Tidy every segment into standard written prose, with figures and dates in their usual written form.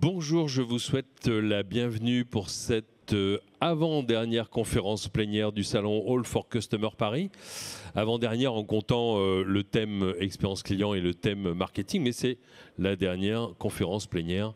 Bonjour, je vous souhaite la bienvenue pour cette avant-dernière conférence plénière du salon All for Customer Paris. Avant-dernière en comptant le thème expérience client et le thème marketing, mais c'est la dernière conférence plénière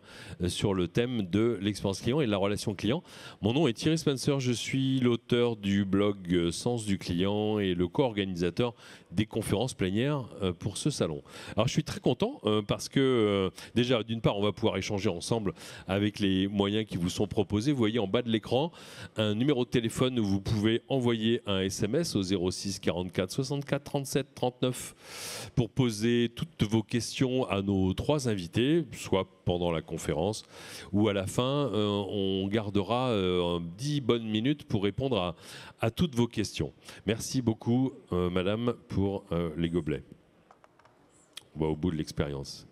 sur le thème de l'expérience client et de la relation client. Mon nom est Thierry Spencer, je suis l'auteur du blog Sens du client et le co-organisateur des conférences plénières pour ce salon. Alors je suis très content parce que déjà d'une part on va pouvoir échanger ensemble avec les moyens qui vous sont proposés. Vous voyez en bas de l'écran un numéro de téléphone où vous pouvez envoyer un SMS au 06 44 64 37 39 pour poser toutes vos questions à nos trois invités, soit pendant la conférence ou à la fin. On gardera 10 bonnes minutes pour répondre à toutes vos questions. Merci beaucoup, madame, pour les gobelets. On va au bout de l'expérience.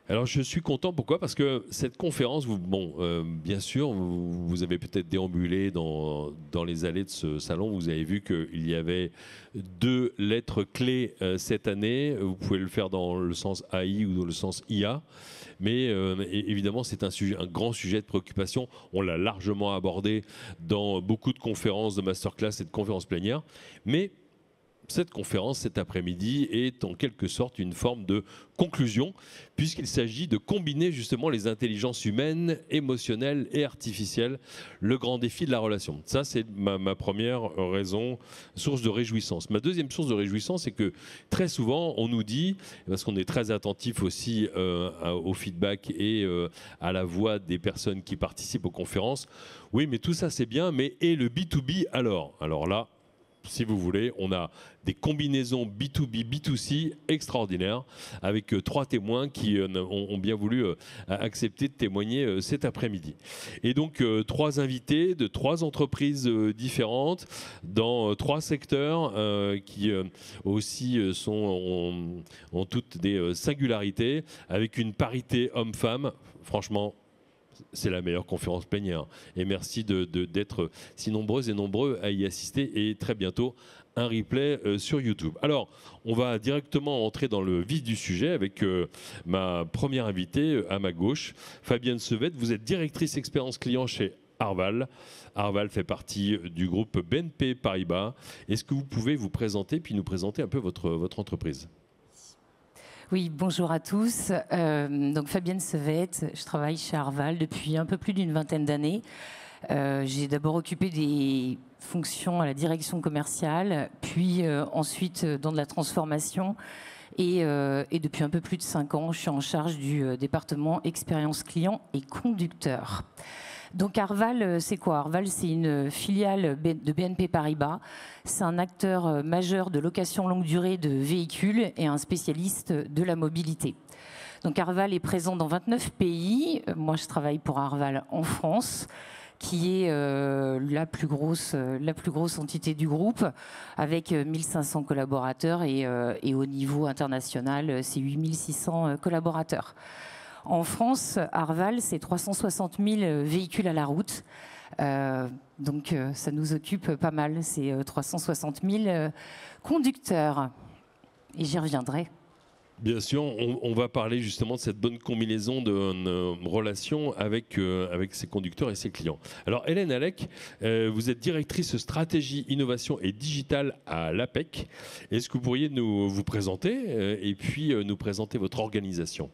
Alors je suis content, pourquoi? Parce que cette conférence, bien sûr, vous avez peut-être déambulé dans les allées de ce salon, vous avez vu qu'il y avait 2 lettres clés cette année. Vous pouvez le faire dans le sens AI ou dans le sens IA, mais évidemment c'est un grand sujet de préoccupation. On l'a largement abordé dans beaucoup de conférences, de masterclass et de conférences plénières, mais cette conférence cet après-midi est en quelque sorte une forme de conclusion, puisqu'il s'agit de combiner justement les intelligences humaines, émotionnelles et artificielles, le grand défi de la relation. Ça, c'est ma première source de réjouissance. Ma deuxième source de réjouissance, c'est que très souvent, on nous dit, parce qu'on est très attentif aussi au feedback et à la voix des personnes qui participent aux conférences, oui, mais tout ça c'est bien, mais et le B2B alors? Alors là, si vous voulez, on a des combinaisons B2B, B2C extraordinaires avec 3 témoins qui ont bien voulu accepter de témoigner cet après-midi. Et donc 3 invités de 3 entreprises différentes dans 3 secteurs qui aussi ont toutes des singularités avec une parité homme-femme. Franchement, c'est la meilleure conférence plénière. Et merci d'être si nombreuses et nombreux à y assister. Et très bientôt, un replay sur YouTube. Alors, on va directement entrer dans le vif du sujet avec ma première invitée à ma gauche, Fabienne Sevette. Vous êtes directrice expérience client chez Arval. Arval fait partie du groupe BNP Paribas. Est-ce que vous pouvez vous présenter, puis nous présenter un peu votre entreprise ? Oui, bonjour à tous. Donc Fabienne Sevette, je travaille chez Arval depuis un peu plus d'une vingtaine d'années. J'ai d'abord occupé des fonctions à la direction commerciale, puis ensuite dans de la transformation. Et depuis un peu plus de 5 ans, je suis en charge du département expérience client et conducteur. Donc Arval, c'est quoi? Arval, c'est une filiale de BNP Paribas. C'est un acteur majeur de location longue durée de véhicules et un spécialiste de la mobilité. Donc Arval est présent dans 29 pays. Moi, je travaille pour Arval en France, qui est la plus grosse entité du groupe, avec 1500 collaborateurs et au niveau international, c'est 8600 collaborateurs. En France, Arval, c'est 360 000 véhicules à la route. Donc, ça nous occupe pas mal. C'est 360 000 conducteurs. Et j'y reviendrai. Bien sûr, on va parler justement de cette bonne combinaison de relations avec ses conducteurs et ses clients. Alors, Hélène Allec, vous êtes directrice stratégie, innovation et digital à l'APEC. Est-ce que vous pourriez vous présenter et puis nous présenter votre organisation ?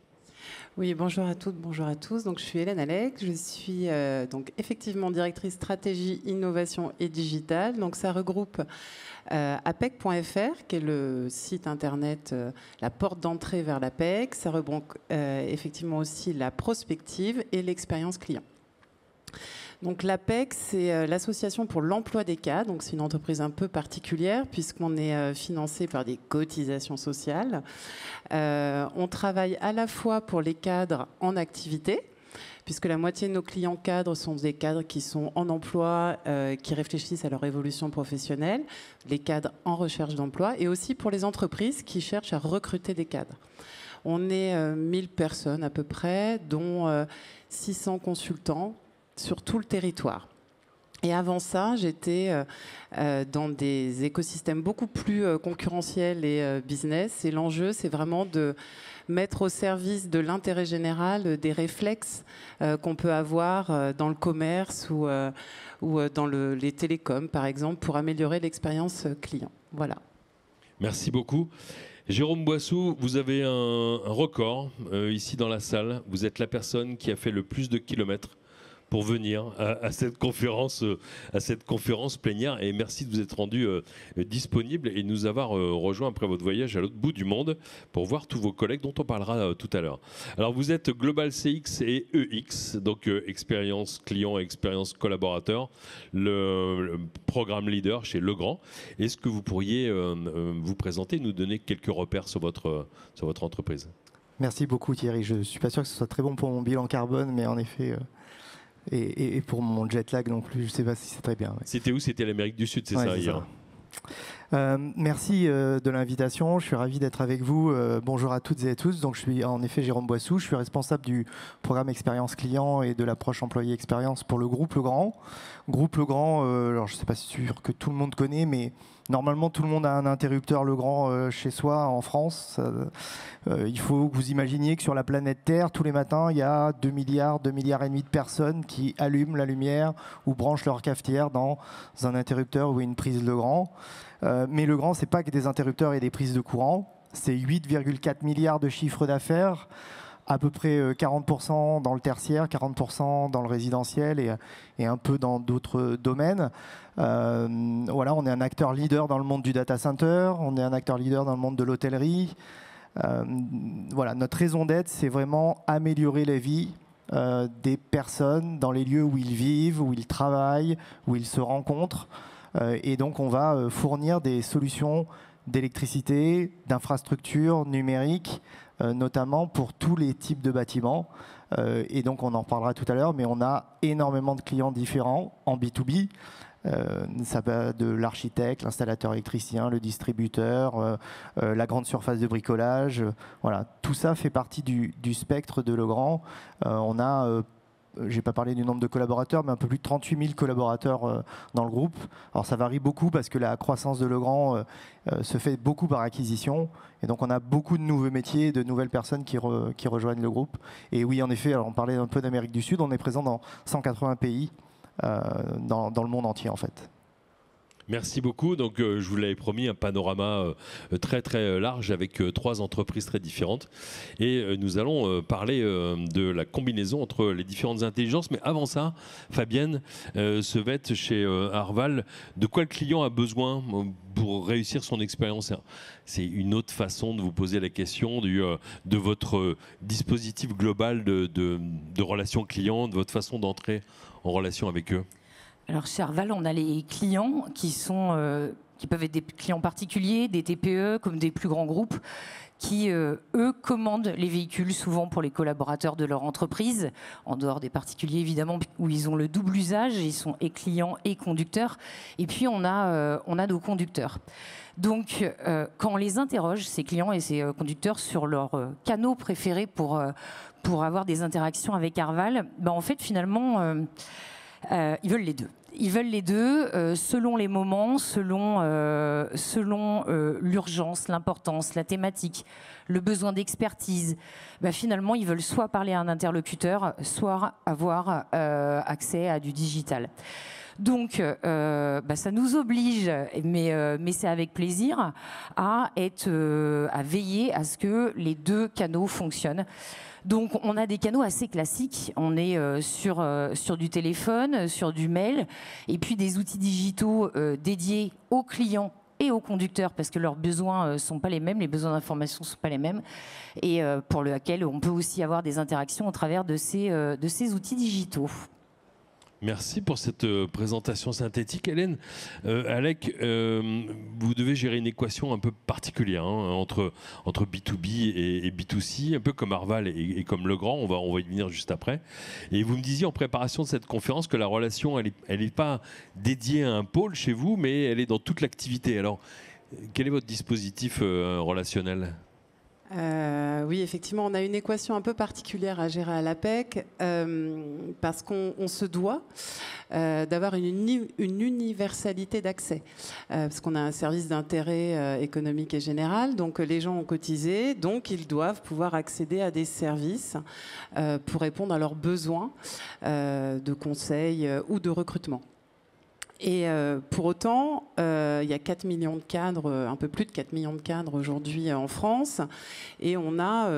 Oui, bonjour à toutes, bonjour à tous. Donc, je suis Hélène Allec, je suis donc effectivement directrice stratégie, innovation et digital. Donc, ça regroupe apec.fr, qui est le site internet, la porte d'entrée vers l'APEC. Ça regroupe effectivement aussi la prospective et l'expérience client. Donc l'APEC, c'est l'association pour l'emploi des cadres. Donc c'est une entreprise un peu particulière puisqu'on est financé par des cotisations sociales. On travaille à la fois pour les cadres en activité, puisque la moitié de nos clients cadres sont des cadres qui sont en emploi, qui réfléchissent à leur évolution professionnelle, les cadres en recherche d'emploi, et aussi pour les entreprises qui cherchent à recruter des cadres. On est 1000 personnes à peu près, dont 600 consultants sur tout le territoire. Et avant ça, j'étais dans des écosystèmes beaucoup plus concurrentiels et business. Et l'enjeu, c'est vraiment de mettre au service de l'intérêt général des réflexes qu'on peut avoir dans le commerce ou dans les télécoms, par exemple, pour améliorer l'expérience client. Voilà. Merci beaucoup. Jérôme Boissou, vous avez un record ici dans la salle. Vous êtes la personne qui a fait le plus de kilomètres pour venir à cette conférence plénière. Et merci de vous être rendu disponible et de nous avoir rejoint après votre voyage à l'autre bout du monde pour voir tous vos collègues dont on parlera tout à l'heure. Alors vous êtes Global CX et EX, donc expérience client et expérience collaborateur, le programme leader chez Legrand. Est-ce que vous pourriez vous présenter, nous donner quelques repères sur votre entreprise? Merci beaucoup Thierry. Je ne suis pas sûr que ce soit très bon pour mon bilan carbone, mais en effet... Et pour mon jet lag non plus, je ne sais pas si c'est très bien. Ouais. C'était où? C'était l'Amérique du Sud, c'est ça, hier. Merci de l'invitation, je suis ravi d'être avec vous. Bonjour à toutes et à tous. Donc, je suis en effet Jérôme Boissou, je suis responsable du programme expérience client et de l'approche employé expérience pour le groupe Legrand. Groupe Legrand, alors je ne sais pas si c'est sûr que tout le monde connaît, mais normalement tout le monde a un interrupteur Legrand chez soi en France. Il faut que vous imaginiez que sur la planète Terre, tous les matins, il y a 2 milliards et demi de personnes qui allument la lumière ou branchent leur cafetière dans un interrupteur ou une prise Legrand. Mais Legrand, ce n'est pas que des interrupteurs et des prises de courant. C'est 8,4 milliards de chiffre d'affaires, à peu près 40% dans le tertiaire, 40% dans le résidentiel et un peu dans d'autres domaines. Voilà, on est un acteur leader dans le monde du data center, on est un acteur leader dans le monde de l'hôtellerie. Voilà, notre raison d'être, c'est vraiment améliorer la vie des personnes dans les lieux où ils vivent, où ils travaillent, où ils se rencontrent. Et donc, on va fournir des solutions d'électricité, d'infrastructures numériques, notamment pour tous les types de bâtiments. Et donc, on en reparlera tout à l'heure, mais on a énormément de clients différents en B2B. Ça va de l'architecte, l'installateur électricien, le distributeur, la grande surface de bricolage. Voilà, tout ça fait partie du spectre de Legrand. On a... je n'ai pas parlé du nombre de collaborateurs, mais un peu plus de 38 000 collaborateurs dans le groupe. Alors ça varie beaucoup parce que la croissance de Legrand se fait beaucoup par acquisition. Et donc on a beaucoup de nouveaux métiers, de nouvelles personnes qui rejoignent le groupe. Et oui, en effet, alors on parlait un peu d'Amérique du Sud, on est présent dans 180 pays dans le monde entier en fait. Merci beaucoup. Donc, je vous l'avais promis, un panorama très très large avec 3 entreprises très différentes. Et nous allons parler de la combinaison entre les différentes intelligences. Mais avant ça, Fabienne Sevette chez Arval, de quoi le client a besoin pour réussir son expérience? C'est une autre façon de vous poser la question de votre dispositif global de relation client, de votre façon d'entrer en relation avec eux. Alors chez Arval, on a les clients qui peuvent être des clients particuliers, des TPE comme des plus grands groupes qui, eux, commandent les véhicules souvent pour les collaborateurs de leur entreprise, en dehors des particuliers évidemment, où ils ont le double usage, ils sont et clients et conducteurs. Et puis on a nos conducteurs. Donc quand on les interroge, ces clients et ces conducteurs, sur leurs canaux préférés pour avoir des interactions avec Arval, ben, en fait finalement... ils veulent les deux. Ils veulent les deux selon les moments, selon l'urgence, l'importance, la thématique, le besoin d'expertise. Ben finalement, ils veulent soit parler à un interlocuteur, soit avoir accès à du digital. Donc, ça nous oblige, mais c'est avec plaisir, à veiller à ce que les deux canaux fonctionnent. Donc, on a des canaux assez classiques. On est sur du téléphone, sur du mail, et puis des outils digitaux dédiés aux clients et aux conducteurs, parce que leurs besoins ne sont pas les mêmes, les besoins d'information ne sont pas les mêmes, et pour lesquels on peut aussi avoir des interactions au travers de ces outils digitaux. Merci pour cette présentation synthétique. Hélène, Alec, vous devez gérer une équation un peu particulière entre B2B et B2C, un peu comme Arval et comme Legrand, on va y venir juste après. Et vous me disiez en préparation de cette conférence que la relation, elle n'est pas dédiée à un pôle chez vous, mais elle est dans toute l'activité. Alors, quel est votre dispositif relationnel ? Oui, effectivement, on a une équation un peu particulière à gérer à l'APEC parce qu'on se doit d'avoir une universalité d'accès. Parce qu'on a un service d'intérêt économique et général, donc les gens ont cotisé, donc ils doivent pouvoir accéder à des services pour répondre à leurs besoins de conseil ou de recrutement. Et pour autant, il y a 4 millions de cadres, un peu plus de 4 millions de cadres aujourd'hui en France, et on a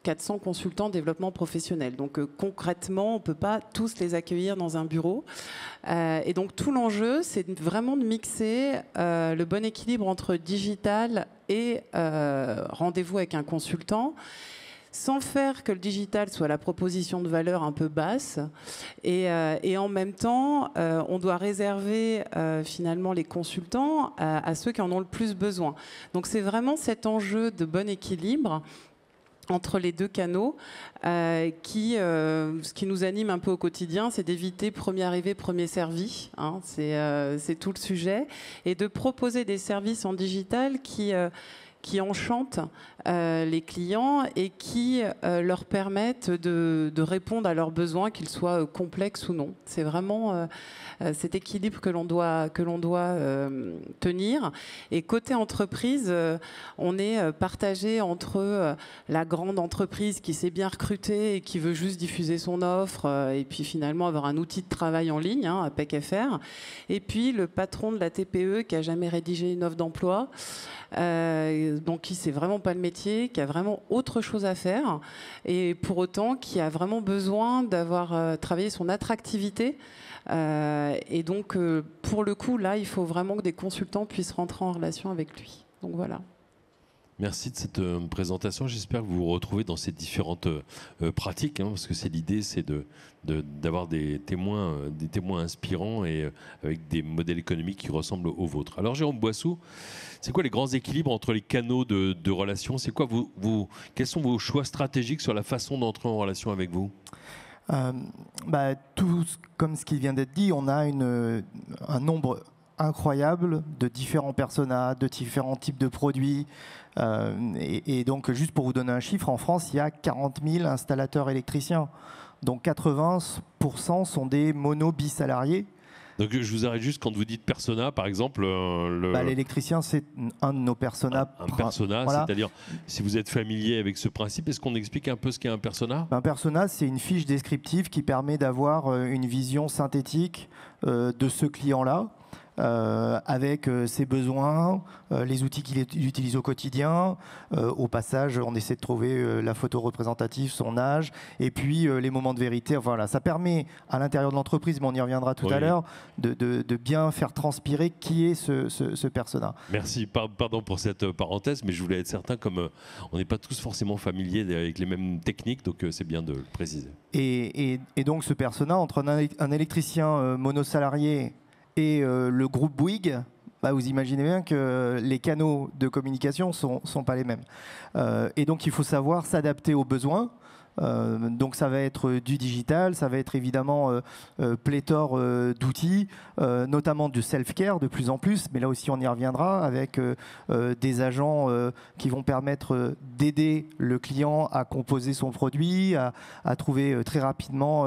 400 consultants développement professionnel. Donc concrètement, on ne peut pas tous les accueillir dans un bureau. Et donc tout l'enjeu, c'est vraiment de mixer le bon équilibre entre digital et rendez-vous avec un consultant, sans faire que le digital soit la proposition de valeur un peu basse. Et en même temps, on doit réserver finalement les consultants à ceux qui en ont le plus besoin. Donc c'est vraiment cet enjeu de bon équilibre entre les deux canaux ce qui nous anime un peu au quotidien, c'est d'éviter premier arrivé, premier servi. Hein, c'est tout le sujet. Et de proposer des services en digital qui enchantent les clients et qui leur permettent de répondre à leurs besoins, qu'ils soient complexes ou non. C'est vraiment cet équilibre que l'on doit tenir. Et côté entreprise, on est partagé entre la grande entreprise qui sait bien recruter et qui veut juste diffuser son offre et puis finalement avoir un outil de travail en ligne, hein, APEC FR, et puis le patron de la TPE qui n'a jamais rédigé une offre d'emploi, donc qui sait vraiment pas le métier, qui a vraiment autre chose à faire, et pour autant qui a vraiment besoin d'avoir travaillé son attractivité. Et donc pour le coup là, il faut vraiment que des consultants puissent rentrer en relation avec lui. Donc voilà. Merci de cette présentation. J'espère que vous vous retrouvez dans ces différentes pratiques, hein, parce que l'idée, c'est d'avoir des témoins inspirants et avec des modèles économiques qui ressemblent aux vôtres. Alors, Jérôme Boissou, c'est quoi les grands équilibres entre les canaux de relation? C'est quoi quels sont vos choix stratégiques sur la façon d'entrer en relation avec vous? Tout comme ce qui vient d'être dit, on a un nombre incroyable de différents personas, de différents types de produits. Et donc, juste pour vous donner un chiffre, en France, il y a 40 000 installateurs électriciens. Donc 80% sont des mono-bisalariés. Donc je vous arrête juste quand vous dites persona, par exemple. L'électricien, c'est un de nos personas. Un persona, voilà. C'est-à-dire, si vous êtes familier avec ce principe, est-ce qu'on explique un peu ce qu'est un persona? Un persona, c'est une fiche descriptive qui permet d'avoir une vision synthétique de ce client-là. Avec ses besoins, les outils qu'il utilise au quotidien. Au passage, on essaie de trouver la photo représentative, son âge, et puis les moments de vérité. Enfin, voilà, ça permet à l'intérieur de l'entreprise, mais on y reviendra tout à l'heure, de bien faire transpirer qui est ce persona. Merci, pardon pour cette parenthèse, mais je voulais être certain, comme on n'est pas tous forcément familiers avec les mêmes techniques, donc c'est bien de le préciser. Et donc ce persona, entre un électricien monosalarié et le groupe Bouygues, vous imaginez bien que les canaux de communication sont pas les mêmes. Et donc il faut savoir s'adapter aux besoins. Donc ça va être du digital, ça va être évidemment pléthore d'outils, notamment du self-care de plus en plus, mais là aussi on y reviendra avec des agents qui vont permettre d'aider le client à composer son produit, à trouver très rapidement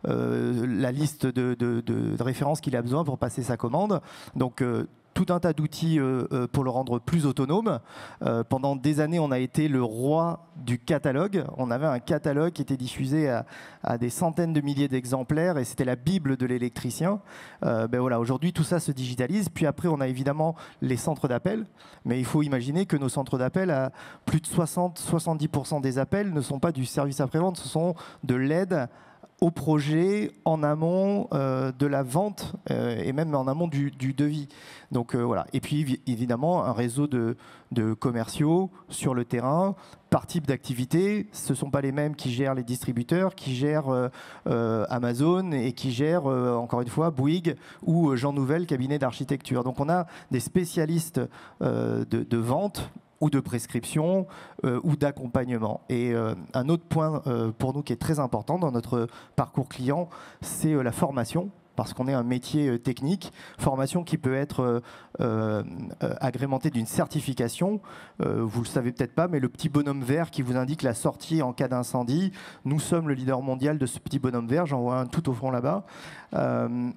la liste de références qu'il a besoin pour passer sa commande. Donc tout un tas d'outils pour le rendre plus autonome. Pendant des années, on a été le roi du catalogue. On avait un catalogue qui était diffusé à des centaines de milliers d'exemplaires et c'était la Bible de l'électricien. Voilà, aujourd'hui, tout ça se digitalise. Puis après, on a évidemment les centres d'appel. Mais il faut imaginer que nos centres d'appel, à plus de 60-70% des appels ne sont pas du service après-vente, ce sont de l'aide au projet en amont de la vente et même en amont du devis. Donc voilà. Et puis évidemment un réseau de commerciaux sur le terrain par type d'activité. Ce ne sont pas les mêmes qui gèrent les distributeurs, qui gèrent Amazon et qui gèrent encore une fois Bouygues ou Jean Nouvel, cabinet d'architecture. Donc on a des spécialistes de vente ou de prescription ou d'accompagnement. Et un autre point pour nous qui est très important dans notre parcours client, c'est la formation. parce qu'on est un métier technique. Formation qui peut être agrémentée d'une certification. Vous le savez peut-être pas, mais le petit bonhomme vert qui vous indique la sortie en cas d'incendie, nous sommes le leader mondial de ce petit bonhomme vert. J'en vois un tout au fond là-bas.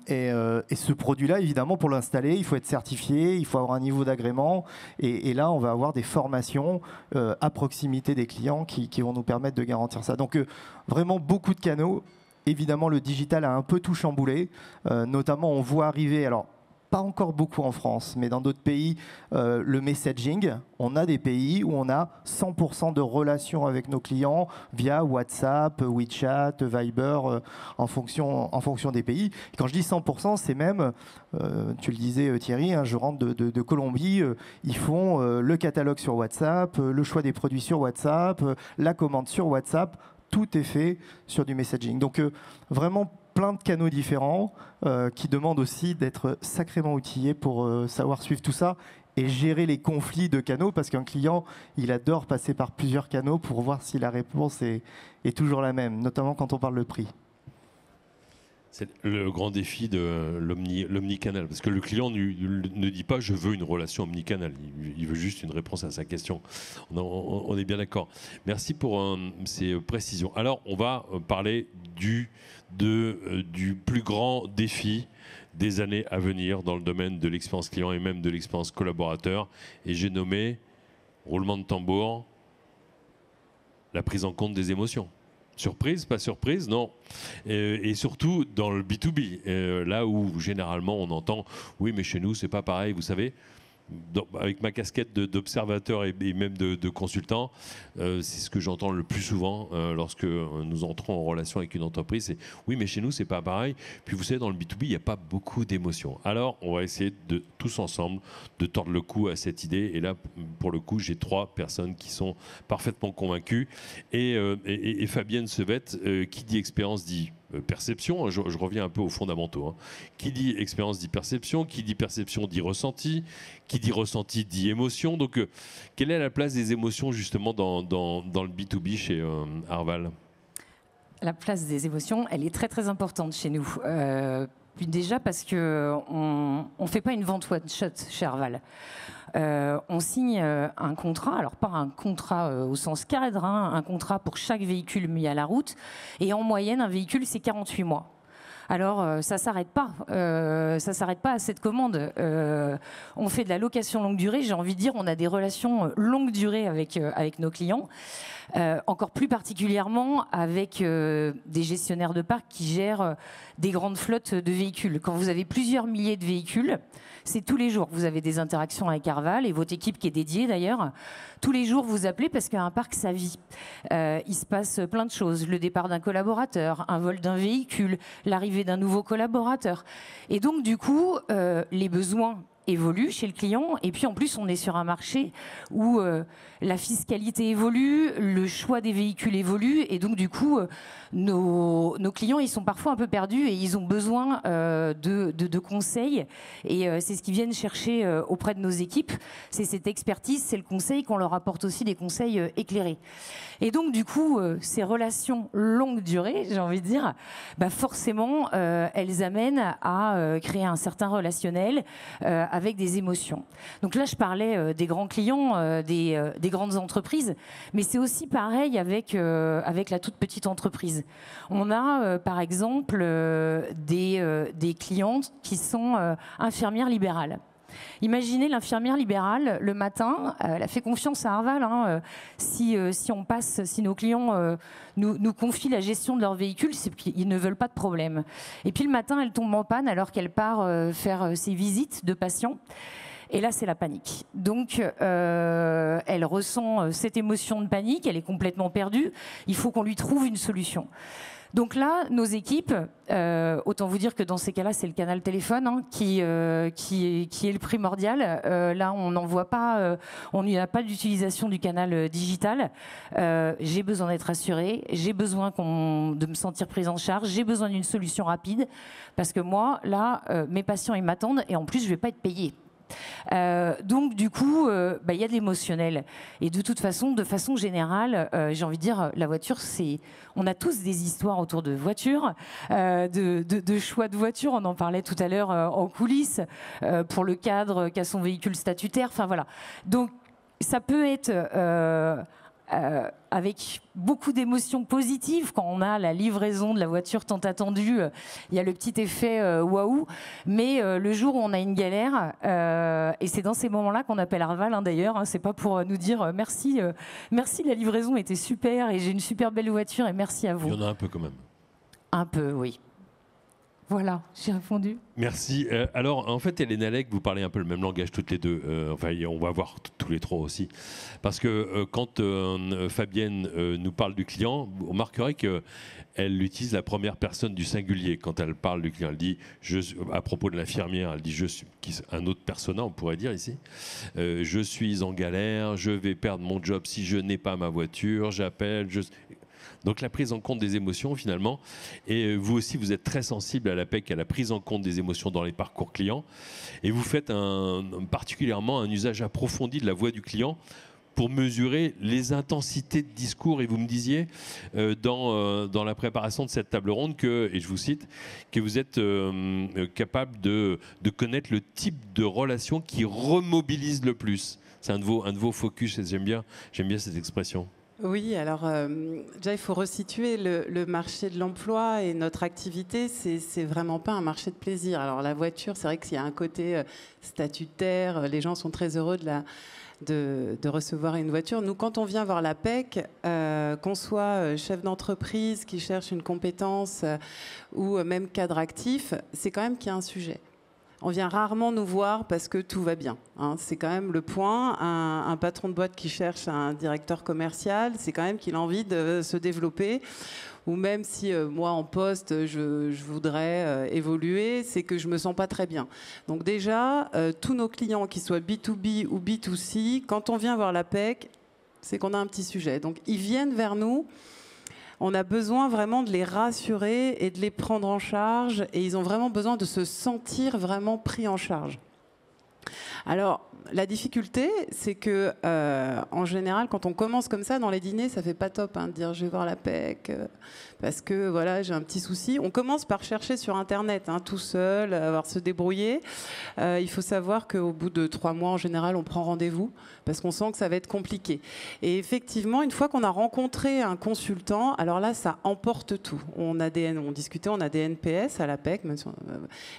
Et ce produit-là, évidemment, pour l'installer, il faut être certifié, il faut avoir un niveau d'agrément. Et là, on va avoir des formations à proximité des clients qui vont nous permettre de garantir ça. Donc, vraiment beaucoup de canaux. Évidemment, le digital a un peu tout chamboulé. Notamment, on voit arriver, alors pas encore beaucoup en France, mais dans d'autres pays, le messaging. On a des pays où on a 100% de relations avec nos clients via WhatsApp, WeChat, Viber, en fonction des pays. Quand je dis 100%, c'est même, tu le disais Thierry, je rentre de Colombie, ils font le catalogue sur WhatsApp, le choix des produits sur WhatsApp, la commande sur WhatsApp. Tout est fait sur du messaging. Donc vraiment plein de canaux différents qui demandent aussi d'être sacrément outillés pour savoir suivre tout ça et gérer les conflits de canaux, parce qu'un client, il adore passer par plusieurs canaux pour voir si la réponse est toujours la même, notamment quand on parle de prix. C'est le grand défi de l'omnicanal, parce que le client ne dit pas « je veux une relation omnicanal », il veut juste une réponse à sa question. On est bien d'accord. Merci pour ces précisions. Alors, on va parler du plus grand défi des années à venir dans le domaine de l'expérience client et même de l'expérience collaborateur. Et j'ai nommé, roulement de tambour, la prise en compte des émotions. Surprise, pas surprise, non. Et surtout dans le B2B, là où généralement on entend « oui, mais chez nous, c'est pas pareil, vous savez ». Avec ma casquette d'observateur et même de consultant, c'est ce que j'entends le plus souvent lorsque nous entrons en relation avec une entreprise, c'est « oui, mais chez nous, c'est pas pareil ». Puis vous savez, dans le B2B, il n'y a pas beaucoup d'émotions. Alors, on va essayer de tous ensemble de tordre le cou à cette idée. Et là, pour le coup, j'ai 3 personnes qui sont parfaitement convaincues. Et Fabienne Sevette, qui dit expérience dit perception, je reviens un peu aux fondamentaux. Qui dit expérience dit perception, qui dit perception dit ressenti, qui dit ressenti dit émotion. Donc, quelle est la place des émotions justement dans le B2B chez Arval ? La place des émotions, elle est très très importante chez nous. Déjà parce qu'on ne fait pas une vente one-shot chez Arval. On signe un contrat, alors pas un contrat au sens cadre, un contrat pour chaque véhicule mis à la route. Et en moyenne, un véhicule, c'est 48 mois. Alors, ça ne s'arrête pas. Ça s'arrête pas à cette commande. On fait de la location longue durée. J'ai envie de dire, on a des relations longue durée avec nos clients. Encore plus particulièrement avec des gestionnaires de parc qui gèrent des grandes flottes de véhicules. Quand vous avez plusieurs milliers de véhicules, c'est tous les jours. Vous avez des interactions avec Arval et votre équipe qui est dédiée d'ailleurs. Tous les jours, vous appelez parce qu'un parc, ça vit. Il se passe plein de choses. Le départ d'un collaborateur, un vol d'un véhicule, l'arrivée d'un nouveau collaborateur. Et donc, du coup, les besoins évolue chez le client, et puis en plus on est sur un marché où la fiscalité évolue, le choix des véhicules évolue, et donc du coup nos clients, ils sont parfois un peu perdus et ils ont besoin de conseils, et c'est ce qu'ils viennent chercher auprès de nos équipes, c'est cette expertise, c'est le conseil, qu'on leur apporte aussi des conseils éclairés. Et donc du coup ces relations longue durée, j'ai envie de dire, forcément elles amènent à créer un certain relationnel avec des émotions. Donc là je parlais des grands clients, des grandes entreprises, mais c'est aussi pareil avec la toute petite entreprise. On a par exemple des clientes qui sont infirmières libérales. Imaginez l'infirmière libérale, le matin, elle a fait confiance à Arval. Si nos clients nous confient la gestion de leur véhicule, c'est qu'ils ne veulent pas de problème. Et puis le matin, elle tombe en panne alors qu'elle part faire ses visites de patients. Et là, c'est la panique. Donc, elle ressent cette émotion de panique, elle est complètement perdue. Il faut qu'on lui trouve une solution. Donc là, nos équipes, autant vous dire que dans ces cas-là, c'est le canal téléphone qui est le primordial. Là, on n'envoie pas, on n'y a pas d'utilisation du canal digital. J'ai besoin d'être assurée, j'ai besoin de me sentir prise en charge, j'ai besoin d'une solution rapide, parce que moi, là, mes patients, ils m'attendent et en plus, je ne vais pas être payée. Donc du coup, il y a de l'émotionnel. Et de toute façon, de façon générale, j'ai envie de dire, la voiture, on a tous des histoires autour de voitures, de choix de voiture. On en parlait tout à l'heure en coulisses, pour le cadre qu'a son véhicule statutaire. Enfin voilà. Donc ça peut être avec beaucoup d'émotions positives quand on a la livraison de la voiture tant attendue. Il y a le petit effet waouh, mais le jour où on a une galère, et c'est dans ces moments-là qu'on appelle Arval, d'ailleurs, c'est pas pour nous dire merci, la livraison était super et j'ai une super belle voiture et merci à vous. Il y en a un peu quand même. Un peu, oui. Voilà, j'ai répondu. Merci. Alors, en fait, Hélène Allec, vous parlez un peu le même langage toutes les deux. Enfin, on va voir tous les trois aussi. Parce que quand Fabienne nous parle du client, vous remarquerez qu'elle utilise la première personne du singulier quand elle parle du client. Elle dit, à propos de l'infirmière, elle dit, je suis un autre persona, on pourrait dire ici. Je suis en galère, je vais perdre mon job si je n'ai pas ma voiture, j'appelle. Donc la prise en compte des émotions finalement, et vous aussi vous êtes très sensible à l'APEC, à la prise en compte des émotions dans les parcours clients, et vous faites particulièrement un usage approfondi de la voix du client pour mesurer les intensités de discours. Et vous me disiez dans la préparation de cette table ronde et je vous cite, que vous êtes capable de connaître le type de relation qui remobilise le plus. C'est un de vos focus, et j'aime bien cette expression. Oui, alors déjà il faut resituer le marché de l'emploi et notre activité, c'est vraiment pas un marché de plaisir. Alors la voiture, c'est vrai qu'il y a un côté statutaire, les gens sont très heureux de recevoir une voiture. Nous, quand on vient voir l'APEC, qu'on soit chef d'entreprise qui cherche une compétence ou même cadre actif, c'est quand même qu'il y a un sujet. On vient rarement nous voir parce que tout va bien. C'est quand même le point. Un patron de boîte qui cherche un directeur commercial, c'est quand même qu'il a envie de se développer. Ou même si moi, en poste, je voudrais évoluer, c'est que je ne me sens pas très bien. Donc déjà, tous nos clients, qu'ils soient B2B ou B2C, quand on vient voir l'APEC, c'est qu'on a un petit sujet. Donc ils viennent vers nous. On a besoin vraiment de les rassurer et de les prendre en charge. Et ils ont vraiment besoin de se sentir vraiment pris en charge. Alors, la difficulté, c'est que, en général, quand on commence comme ça dans les dîners, ça fait pas top de dire je vais voir l'APEC parce que voilà, j'ai un petit souci. On commence par chercher sur Internet, tout seul, avoir se débrouiller. Il faut savoir qu'au bout de 3 mois, en général, on prend rendez-vous parce qu'on sent que ça va être compliqué. Et effectivement, une fois qu'on a rencontré un consultant, alors là, ça emporte tout. On discutait, on a des NPS à l'APEC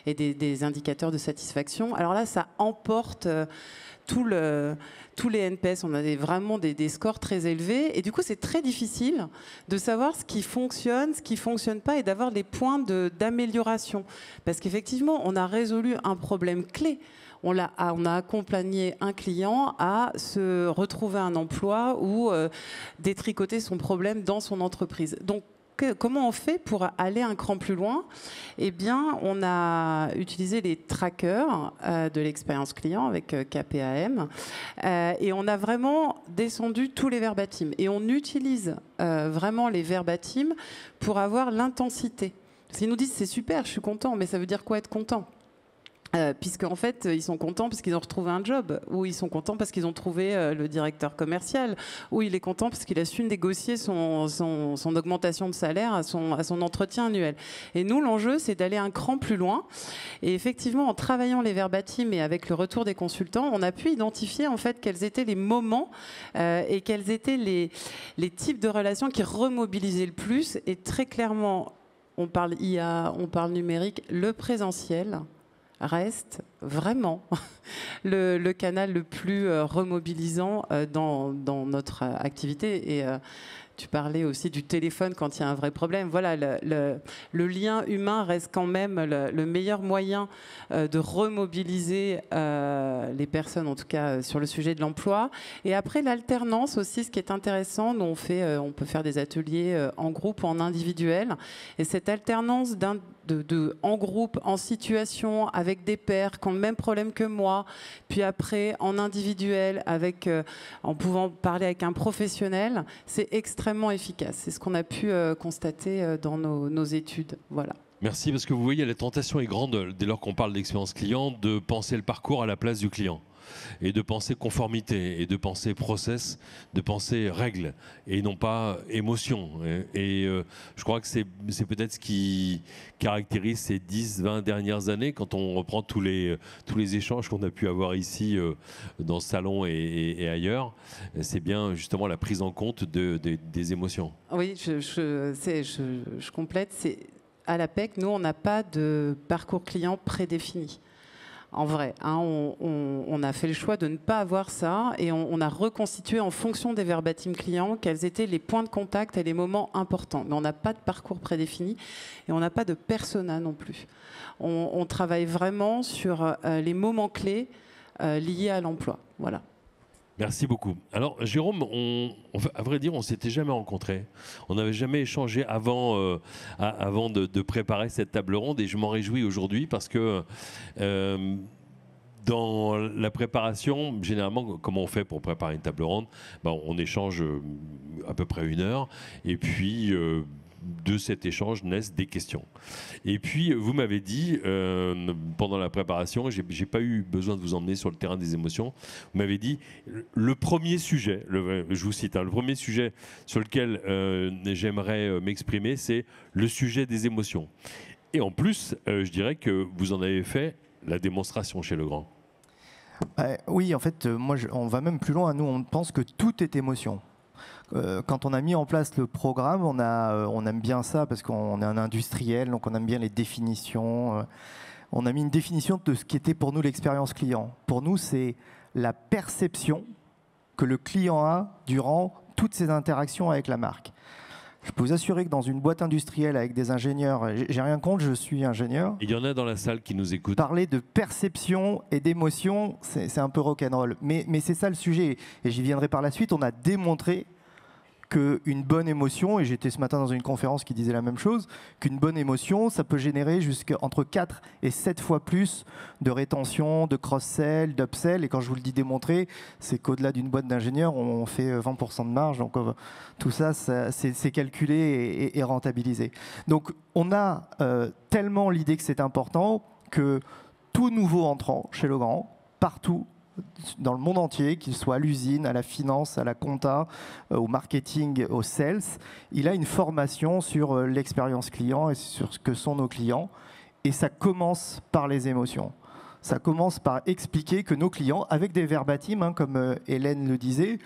et des indicateurs de satisfaction. Alors là, ça emporte tous les NPS, on a vraiment des scores très élevés. Et du coup, c'est très difficile de savoir ce qui fonctionne pas et d'avoir des points d'amélioration. Parce qu'effectivement, on a résolu un problème clé. On a accompagné un client à se retrouver un emploi ou détricoter son problème dans son entreprise. Donc, comment on fait pour aller un cran plus loin? Eh bien, on a utilisé les trackers de l'expérience client avec KPAM et on a vraiment descendu tous les verbatims. Et on utilise vraiment les verbatims pour avoir l'intensité. Parce qu'ils nous disent c'est super, je suis content, mais ça veut dire quoi être content? Puisqu'en fait, ils sont contents parce qu'ils ont retrouvé un job, ou ils sont contents parce qu'ils ont trouvé le directeur commercial, ou il est content parce qu'il a su négocier son augmentation de salaire à son entretien annuel. Et nous, l'enjeu, c'est d'aller un cran plus loin. Et effectivement, en travaillant les verbatims et avec le retour des consultants, on a pu identifier en fait quels étaient les moments et quels étaient les types de relations qui remobilisaient le plus. Et très clairement, on parle IA, on parle numérique, le présentiel reste vraiment le canal le plus remobilisant dans notre activité. Et tu parlais aussi du téléphone quand il y a un vrai problème. Voilà, le lien humain reste quand même le meilleur moyen de remobiliser les personnes, en tout cas sur le sujet de l'emploi. Et après, l'alternance aussi, ce qui est intéressant, on peut faire des ateliers en groupe ou en individuel. Et cette alternance en groupe, en situation, avec des pairs qui ont le même problème que moi, puis après en individuel, en pouvant parler avec un professionnel, c'est extrêmement efficace. C'est ce qu'on a pu constater dans nos études. Voilà. Merci, parce que vous voyez, la tentation est grande, dès lors qu'on parle d'expérience client, de penser le parcours à la place du client. Et de penser conformité, et de penser process, de penser règles, et non pas émotion. Je crois que c'est peut-être ce qui caractérise ces 10-20 dernières années, quand on reprend tous les échanges qu'on a pu avoir ici dans ce salon et ailleurs. C'est bien justement la prise en compte des émotions. Oui, je complète. À l'APEC, nous, on n'a pas de parcours client prédéfini. En vrai, hein, on a fait le choix de ne pas avoir ça et on a reconstitué en fonction des verbatim clients quels étaient les points de contact et les moments importants. Mais on n'a pas de parcours prédéfini et on n'a pas de persona non plus. On travaille vraiment sur les moments clés liés à l'emploi. Voilà. Merci beaucoup. Alors, Jérôme, à vrai dire, on ne s'était jamais rencontrés. On n'avait jamais échangé avant de préparer cette table ronde, et je m'en réjouis aujourd'hui parce que dans la préparation, généralement, comment on fait pour préparer une table ronde? On échange à peu près 1 heure, et puis de cet échange naissent des questions. Et puis, vous m'avez dit, pendant la préparation, j'ai pas eu besoin de vous emmener sur le terrain des émotions, vous m'avez dit, le premier sujet, je vous cite, hein, le premier sujet sur lequel j'aimerais m'exprimer, c'est le sujet des émotions. Et en plus, je dirais que vous en avez fait la démonstration chez Legrand. Oui, en fait, on va même plus loin. Nous, on pense que tout est émotion. Quand on a mis en place le programme, on aime bien ça parce qu'on est un industriel, donc on aime bien les définitions. On a mis une définition de ce qui était pour nous l'expérience client. Pour nous, c'est la perception que le client a durant toutes ses interactions avec la marque. Je peux vous assurer que dans une boîte industrielle avec des ingénieurs, j'ai rien contre, je suis ingénieur. Il y en a dans la salle qui nous écoutent. Parler de perception et d'émotion, c'est un peu rock'n'roll. Mais c'est ça le sujet, et j'y viendrai par la suite. On a démontré qu'une bonne émotion, et j'étais ce matin dans une conférence qui disait la même chose, qu'une bonne émotion, ça peut générer entre 4 et 7 fois plus de rétention, de cross-sell, d'upsell. Et quand je vous le dis démontrer, c'est qu'au-delà d'une boîte d'ingénieurs, on fait 20% de marge. Donc tout ça, c'est calculé et rentabilisé. Donc on a tellement l'idée que c'est important que tout nouveau entrant chez Legrand, partout, dans le monde entier, qu'il soit à l'usine, à la finance, à la compta, au marketing, au sales, il a une formation sur l'expérience client et sur ce que sont nos clients. Et ça commence par les émotions. Ça commence par expliquer que nos clients, avec des verbatim, hein, comme Hélène le disait,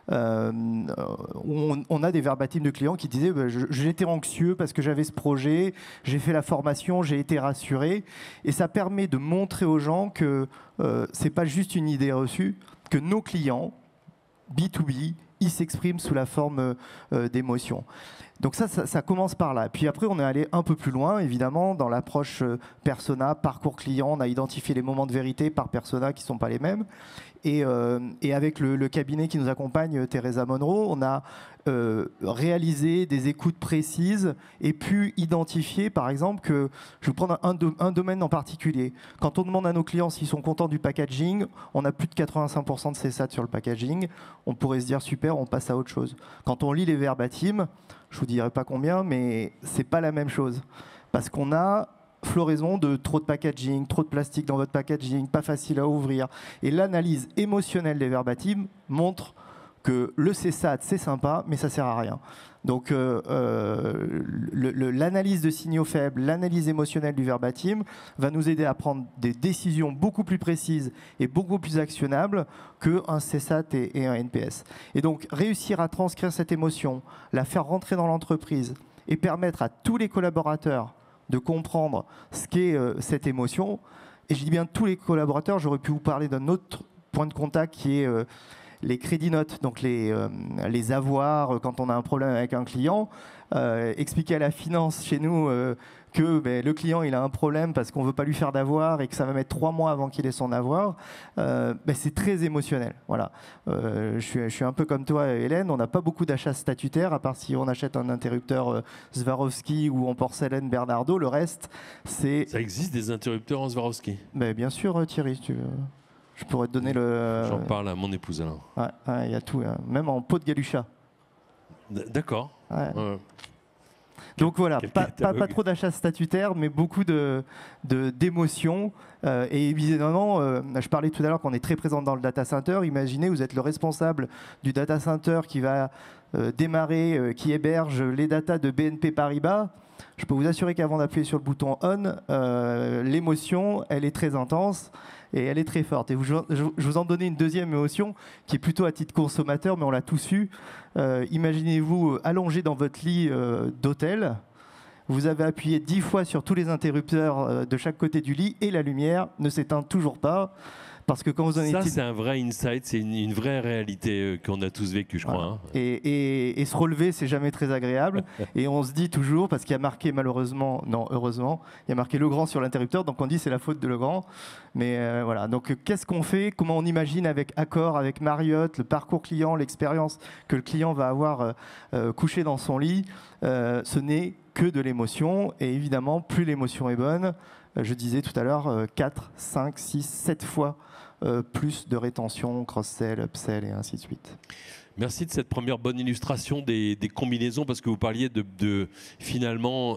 on a des verbatim de clients qui disaient j'étais anxieux parce que j'avais ce projet, j'ai fait la formation, j'ai été rassuré. Et ça permet de montrer aux gens que ce n'est pas juste une idée reçue, que nos clients, B2B, ils s'expriment sous la forme d'émotions. Donc ça commence par là. Puis après, on est allé un peu plus loin, évidemment, dans l'approche persona, parcours client. On a identifié les moments de vérité par persona qui ne sont pas les mêmes. Et avec le cabinet qui nous accompagne, Teresa Monroe, on a réalisé des écoutes précises et pu identifier, par exemple, que je vais prendre un domaine en particulier. Quand on demande à nos clients s'ils sont contents du packaging, on a plus de 85% de CSAT sur le packaging. On pourrait se dire super, on passe à autre chose. Quand on lit les verbatim, je ne vous dirai pas combien, mais ce n'est pas la même chose. Parce qu'on a floraison de trop de packaging, trop de plastique dans votre packaging, pas facile à ouvrir. Et l'analyse émotionnelle des verbatim montre que le CSAT, c'est sympa, mais ça ne sert à rien. Donc l'analyse de signaux faibles, l'analyse émotionnelle du verbatim va nous aider à prendre des décisions beaucoup plus précises et beaucoup plus actionnables qu'un CSAT et un NPS. Et donc réussir à transcrire cette émotion, la faire rentrer dans l'entreprise et permettre à tous les collaborateurs de comprendre ce qu'est cette émotion. Et je dis bien tous les collaborateurs, j'aurais pu vous parler d'un autre point de contact qui est les crédit notes, donc les avoirs quand on a un problème avec un client. Expliquer à la finance chez nous que le client il a un problème parce qu'on ne veut pas lui faire d'avoir et que ça va mettre 3 mois avant qu'il ait son avoir, c'est très émotionnel. Voilà. Je suis un peu comme toi, Hélène, on n'a pas beaucoup d'achats statutaires, à part si on achète un interrupteur Swarovski ou en porcelaine Bernardo. Le reste, c'est... Ça existe des interrupteurs en Swarovski? Bien sûr, Thierry, si tu veux. Je pourrais te donner le... J'en parle à mon épouse alors. Ouais, il y a tout, même en peau de galucha. D'accord. Ouais. Donc voilà, Quel pas catalogue. trop d'achats statutaires, mais beaucoup d'émotions. Et évidemment, je parlais tout à l'heure qu'on est très présent dans le data center. Imaginez, vous êtes le responsable du data center qui va démarrer, qui héberge les datas de BNP Paribas. Je peux vous assurer qu'avant d'appuyer sur le bouton on, l'émotion, elle est très intense et elle est très forte. Et je vous en donnais une deuxième émotion qui est plutôt à titre consommateur, mais on l'a tous eu. Imaginez-vous allongé dans votre lit d'hôtel. Vous avez appuyé 10 fois sur tous les interrupteurs de chaque côté du lit et la lumière ne s'éteint toujours pas. Parce que quand vous en Ça, étiez... c'est un vrai insight, c'est une vraie réalité qu'on a tous vécu, je crois. Voilà. Hein. Et se relever, c'est jamais très agréable. Et on se dit toujours, parce qu'il y a marqué malheureusement, non, heureusement, il y a marqué Legrand sur l'interrupteur, donc on dit c'est la faute de Legrand. Mais voilà, donc qu'est-ce qu'on fait? Comment on imagine avec Accor, avec Marriott, le parcours client, l'expérience que le client va avoir couché dans son lit? Ce n'est que de l'émotion. Et évidemment, plus l'émotion est bonne, je disais tout à l'heure, 4, 5, 6, 7 fois plus de rétention, cross-sell, upsell et ainsi de suite. Merci de cette première bonne illustration des combinaisons, parce que vous parliez de finalement,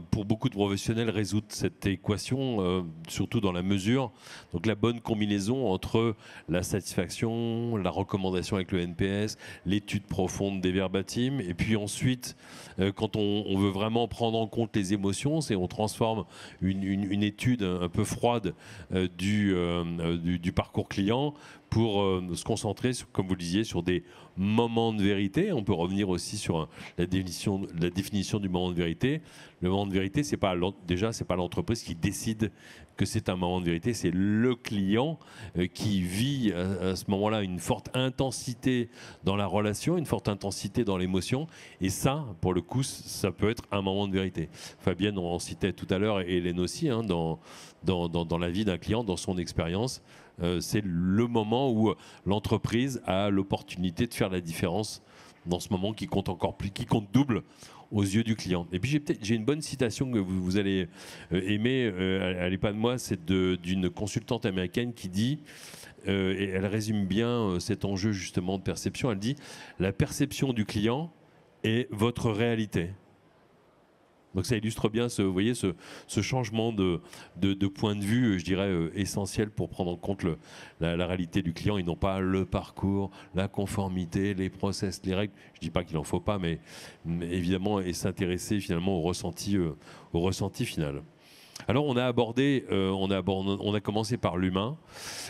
pour beaucoup de professionnels, résoudre cette équation, surtout dans la mesure. Donc la bonne combinaison entre la satisfaction, la recommandation avec le NPS, l'étude profonde des verbatim, et puis ensuite, quand on veut vraiment prendre en compte les émotions, c'est on transforme une étude un peu froide du parcours client pour se concentrer, comme vous le disiez, sur des moments de vérité. On peut revenir aussi sur la définition du moment de vérité. Le moment de vérité, c'est pas l'entreprise qui décide que c'est un moment de vérité, c'est le client qui vit à ce moment-là une forte intensité dans la relation, une forte intensité dans l'émotion. Et ça, pour le coup, ça peut être un moment de vérité. Fabienne, on en citait tout à l'heure, et Hélène aussi, hein, dans la vie d'un client, dans son expérience. C'est le moment où l'entreprise a l'opportunité de faire la différence dans ce moment qui compte encore plus, qui compte double aux yeux du client. Et puis j'ai une bonne citation que vous allez aimer, elle n'est pas de moi, c'est d'une consultante américaine qui dit, et elle résume bien cet enjeu justement de perception, elle dit « La perception du client est votre réalité ». Donc ça illustre bien vous voyez, ce changement de point de vue, je dirais, essentiel pour prendre en compte la réalité du client, et non pas le parcours, la conformité, les process, les règles. Je ne dis pas qu'il n'en faut pas, mais évidemment, et s'intéresser finalement au ressenti final. Alors on a commencé par l'humain,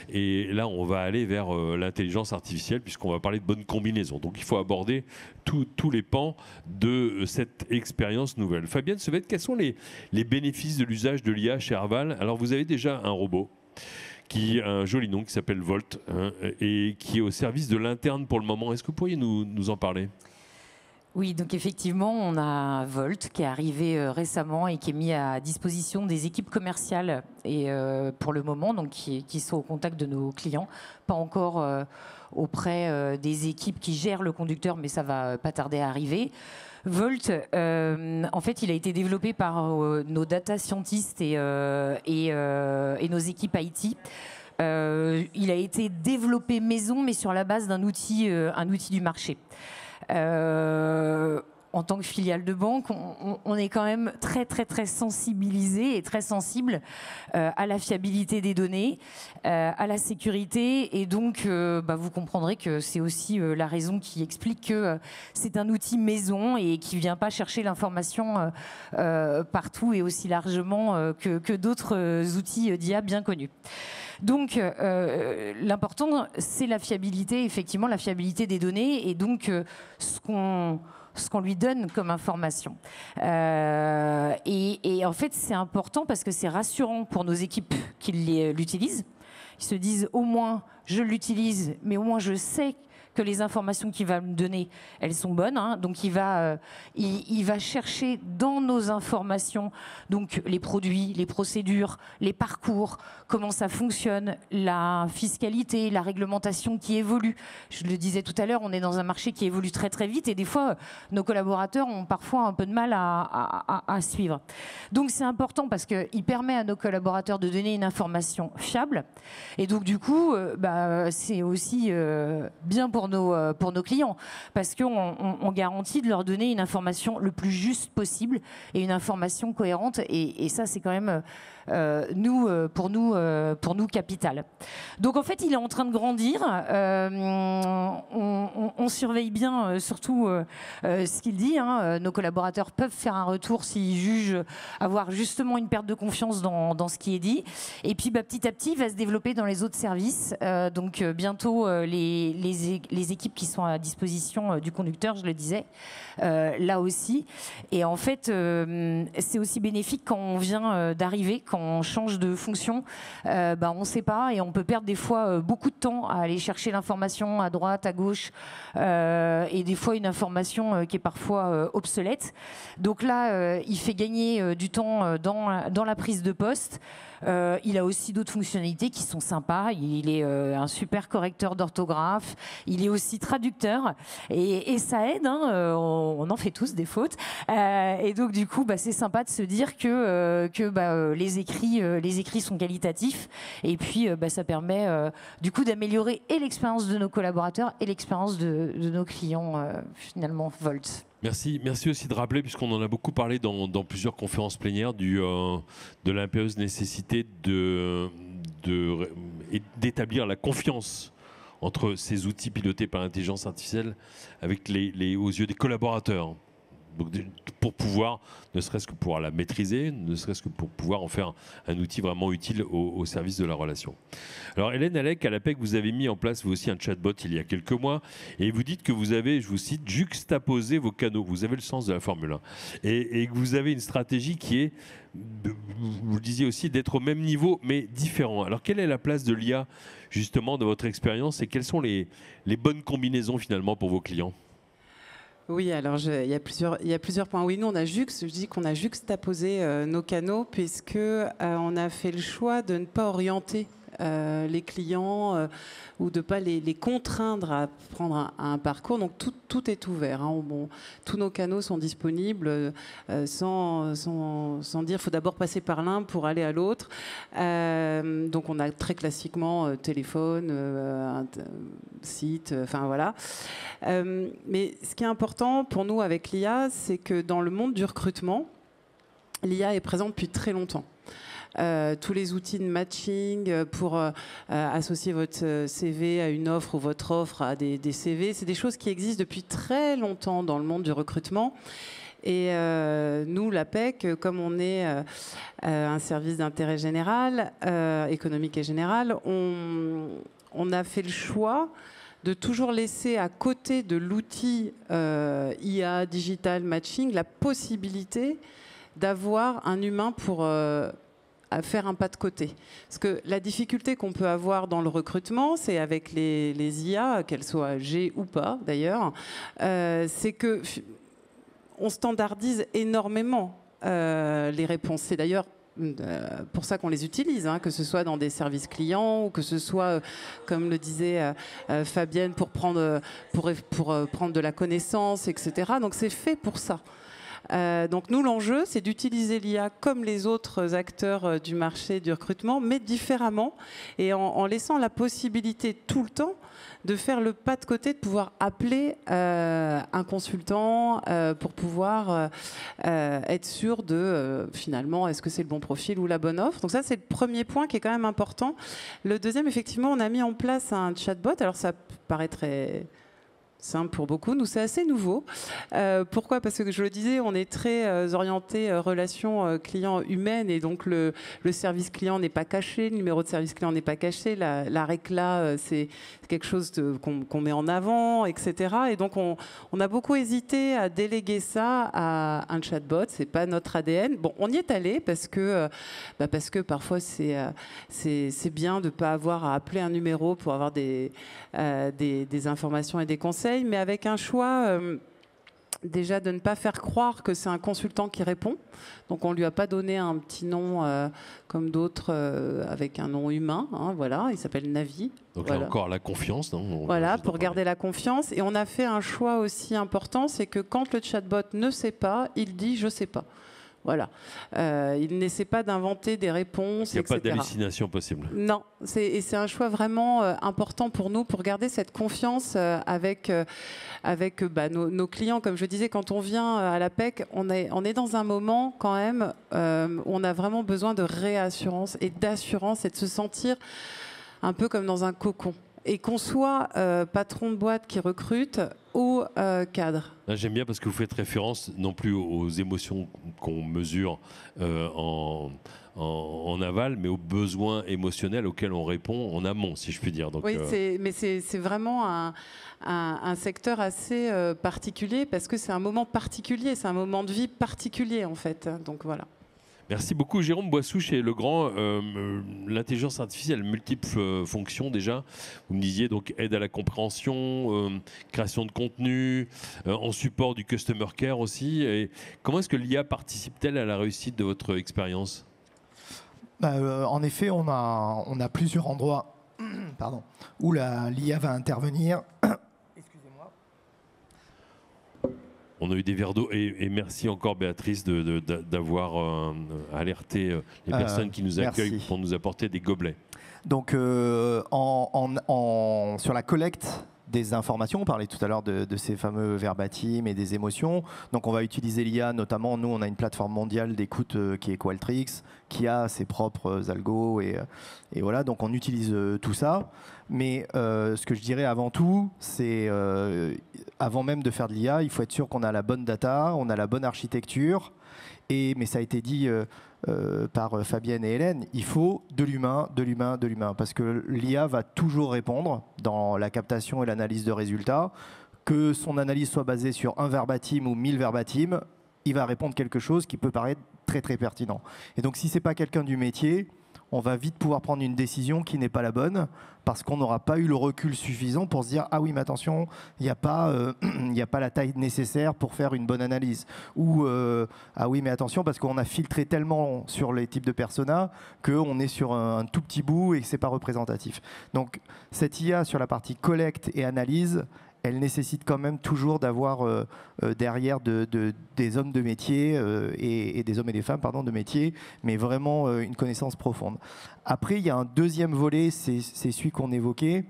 et là on va aller vers l'intelligence artificielle, puisqu'on va parler de bonne combinaison. Donc il faut aborder tous les pans de cette expérience nouvelle. Fabienne Sevette, quels sont les bénéfices de l'usage de l'IA chez Arval? Alors vous avez déjà un robot qui a un joli nom qui s'appelle Volt, hein, et qui est au service de l'interne pour le moment. Est-ce que vous pourriez nous en parler? Oui, donc effectivement, on a Volt qui est arrivé récemment et qui est mis à disposition des équipes commerciales et pour le moment, donc qui sont au contact de nos clients, pas encore auprès des équipes qui gèrent le conducteur, mais ça va pas tarder à arriver. Volt, en fait, il a été développé par nos data scientists et nos équipes IT. Il a été développé maison, mais sur la base d'un outil du marché. En tant que filiale de banque, on est quand même très très très sensibilisé et très sensible à la fiabilité des données, à la sécurité, et donc vous comprendrez que c'est aussi la raison qui explique que c'est un outil maison et qui vient pas chercher l'information partout et aussi largement que d'autres outils d'IA bien connus. Donc, l'important, c'est la fiabilité, effectivement, la fiabilité des données, et donc ce qu'on lui donne comme information. Et en fait, c'est important parce que c'est rassurant pour nos équipes qui l'utilisent. Ils se disent, au moins, je l'utilise, mais au moins, je sais que les informations qu'il va me donner, elles sont bonnes. Hein. Donc, il va chercher dans nos informations donc les produits, les procédures, les parcours, comment ça fonctionne, la fiscalité, la réglementation qui évolue. Je le disais tout à l'heure, on est dans un marché qui évolue très très vite, et des fois, nos collaborateurs ont parfois un peu de mal à suivre. Donc, c'est important parce qu'il permet à nos collaborateurs de donner une information fiable. Et donc, du coup, c'est aussi bien pour nos clients, parce qu'on garantit de leur donner une information le plus juste possible et une information cohérente. Et ça, c'est quand même pour nous capital. Donc en fait, il est en train de grandir. On surveille bien surtout ce qu'il dit. Nos collaborateurs peuvent faire un retour s'ils jugent avoir justement une perte de confiance dans ce qui est dit. Et puis petit à petit, il va se développer dans les autres services. Donc bientôt, les équipes qui sont à disposition du conducteur, je le disais, là aussi. Et en fait, c'est aussi bénéfique quand on vient d'arriver, quand on change de fonction, on ne sait pas et on peut perdre des fois beaucoup de temps à aller chercher l'information à droite, à gauche, et des fois une information qui est parfois obsolète. Donc là, il fait gagner du temps dans la prise de poste. Il a aussi d'autres fonctionnalités qui sont sympas. Il est un super correcteur d'orthographe. Il est aussi traducteur. Et ça aide. On en fait tous des fautes. Et donc, du coup, c'est sympa de se dire que les écrits sont qualitatifs. Et puis, ça permet du coup d'améliorer et l'expérience de nos collaborateurs et l'expérience de nos clients, finalement, Volt. Merci aussi de rappeler, puisqu'on en a beaucoup parlé dans plusieurs conférences plénières, de l'impérieuse nécessité d'établir la confiance entre ces outils pilotés par l'intelligence artificielle aux yeux des collaborateurs. Donc, pour pouvoir, ne serait-ce que pouvoir la maîtriser, ne serait-ce que pour pouvoir en faire un outil vraiment utile au service de la relation. Alors Hélène Allec, à l'APEC, vous avez mis en place vous aussi un chatbot il y a quelques mois et vous dites que vous avez, je vous cite, juxtaposé vos canaux. Vous avez le sens de la Formule 1 et que vous avez une stratégie qui est, vous le disiez aussi, d'être au même niveau mais différent. Alors quelle est la place de l'IA justement dans votre expérience et quelles sont les bonnes combinaisons finalement pour vos clients ? Oui, alors il y a plusieurs points. Oui, nous, je dis qu'on a juxtaposé nos canaux puisque on a fait le choix de ne pas orienter les clients ou de ne pas les contraindre à prendre un parcours. Donc tout est ouvert. Tous nos canaux sont disponibles sans dire qu'il faut d'abord passer par l'un pour aller à l'autre. Donc on a très classiquement téléphone, site, enfin voilà. Mais ce qui est important pour nous avec l'IA, c'est que dans le monde du recrutement, l'IA est présente depuis très longtemps. Tous les outils de matching pour associer votre CV à une offre ou votre offre à des CV, c'est des choses qui existent depuis très longtemps dans le monde du recrutement. Et nous, l'APEC, comme on est un service d'intérêt général, économique et général, on a fait le choix de toujours laisser à côté de l'outil IA, digital, matching, la possibilité d'avoir un humain pour à faire un pas de côté. Parce que la difficulté qu'on peut avoir dans le recrutement, c'est avec les IA, qu'elles soient G ou pas d'ailleurs, c'est que on standardise énormément les réponses. C'est d'ailleurs pour ça qu'on les utilise, que ce soit dans des services clients ou que ce soit, comme le disait Fabienne, pour prendre de la connaissance, etc. Donc c'est fait pour ça. Donc nous, l'enjeu, c'est d'utiliser l'IA comme les autres acteurs du marché du recrutement, mais différemment, et en laissant la possibilité tout le temps de faire le pas de côté, de pouvoir appeler un consultant pour pouvoir être sûr de, finalement, est-ce que c'est le bon profil ou la bonne offre. Donc ça, c'est le premier point qui est quand même important. Le deuxième, effectivement, on a mis en place un chatbot. Alors ça paraît très simple pour beaucoup. Nous, c'est assez nouveau. Pourquoi ? Parce que je le disais, on est très orienté relation client humaine et donc le service client n'est pas caché, le numéro de service client n'est pas caché, la récla, c'est quelque chose qu'on met en avant, etc. Et donc, on a beaucoup hésité à déléguer ça à un chatbot. C'est pas notre ADN. Bon, on y est allé parce que parfois, c'est bien de ne pas avoir à appeler un numéro pour avoir des informations et des conseils, mais avec un choix déjà de ne pas faire croire que c'est un consultant qui répond. Donc on lui a pas donné un petit nom comme d'autres avec un nom humain. Voilà, il s'appelle Navi. Donc voilà. Là encore la confiance, non ? Voilà, pour garder la confiance. Et on a fait un choix aussi important, c'est que quand le chatbot ne sait pas, il dit je sais pas. Voilà. Il n'essaie pas d'inventer des réponses, Il n'y a etc. pas d'hallucination possible. Non, et c'est un choix vraiment important pour nous, pour garder cette confiance avec nos clients. Comme je disais, quand on vient à l'APEC, on est dans un moment quand même où on a vraiment besoin de réassurance et d'assurance et de se sentir un peu comme dans un cocon. Et qu'on soit patron de boîte qui recrute ou cadre. J'aime bien parce que vous faites référence non plus aux émotions qu'on mesure en aval, mais aux besoins émotionnels auxquels on répond en amont, si je puis dire. Donc, oui, mais c'est vraiment un secteur assez particulier parce que c'est un moment particulier, c'est un moment de vie particulier en fait. Donc voilà. Merci beaucoup Jérôme Boissouche et Legrand. L'intelligence artificielle, multiples fonctions déjà. Vous me disiez donc aide à la compréhension, création de contenu, en support du customer care aussi. Et comment est-ce que l'IA participe-t-elle à la réussite de votre expérience ? En effet, on a plusieurs endroits où l'IA va intervenir. On a eu des verres d'eau et merci encore Béatrice d'avoir alerté les personnes qui nous accueillent pour nous apporter des gobelets. Donc sur la collecte des informations, on parlait tout à l'heure de ces fameux verbatim et des émotions. Donc on va utiliser l'IA, notamment nous on a une plateforme mondiale d'écoute qui est Qualtrics, qui a ses propres algos et voilà, donc on utilise tout ça. Mais ce que je dirais avant tout, c'est avant même de faire de l'IA, il faut être sûr qu'on a la bonne data, on a la bonne architecture. Mais ça a été dit par Fabienne et Hélène, il faut de l'humain, parce que l'IA va toujours répondre dans la captation et l'analyse de résultats. Que son analyse soit basée sur un verbatim ou 1000 verbatim, il va répondre quelque chose qui peut paraître très très pertinent. Et donc si ce n'est pas quelqu'un du métier, on va vite pouvoir prendre une décision qui n'est pas la bonne parce qu'on n'aura pas eu le recul suffisant pour se dire « Ah oui, mais attention, il n'y a pas la taille nécessaire pour faire une bonne analyse. » Ou « Ah oui, mais attention, parce qu'on a filtré tellement sur les types de personas qu'on est sur un tout petit bout et que ce n'est pas représentatif. » Donc, cette IA sur la partie collecte et analyse, elle nécessite quand même toujours d'avoir derrière des hommes de métier et des hommes et des femmes de métier, mais vraiment une connaissance profonde. Après, il y a un deuxième volet, c'est celui qu'on évoquait,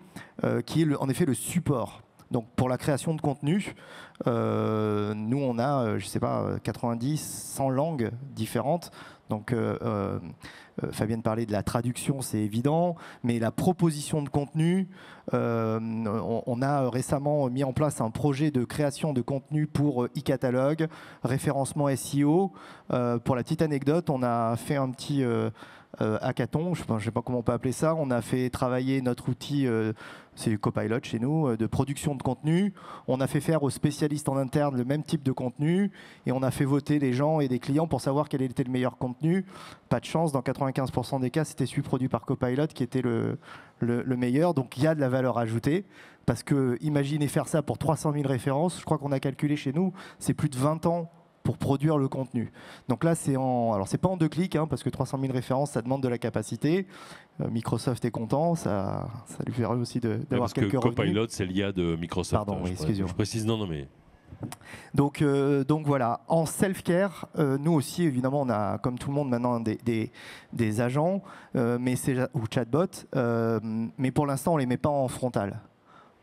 qui est en effet le support. Donc pour la création de contenu, nous on a, je sais pas, 90, 100 langues différentes. Donc Fabienne parlait de la traduction, c'est évident, mais la proposition de contenu, on a récemment mis en place un projet de création de contenu pour e-catalogue, référencement SEO. Pour la petite anecdote, on a fait un petit hackathon, je ne sais pas comment on peut appeler ça, on a fait travailler notre outil, c'est Copilot chez nous, de production de contenu. On a fait faire aux spécialistes en interne le même type de contenu et on a fait voter les gens et des clients pour savoir quel était le meilleur contenu. Pas de chance, dans 95% des cas, c'était celui produit par Copilot qui était le meilleur. Donc il y a de la valeur ajoutée parce que imaginez faire ça pour 300 000 références, je crois qu'on a calculé chez nous, c'est plus de 20 ans pour produire le contenu. Donc là, alors c'est pas en 2 clics, parce que 300 000 références, ça demande de la capacité. Microsoft est content, ça lui permet aussi d'avoir quelques revenus. Copilot, c'est l'IA de Microsoft. Pardon, excusez-moi. Je précise, non, mais... Donc voilà, en self-care, nous aussi, évidemment, on a, comme tout le monde maintenant, des agents ou chatbots, mais pour l'instant, on ne les met pas en frontal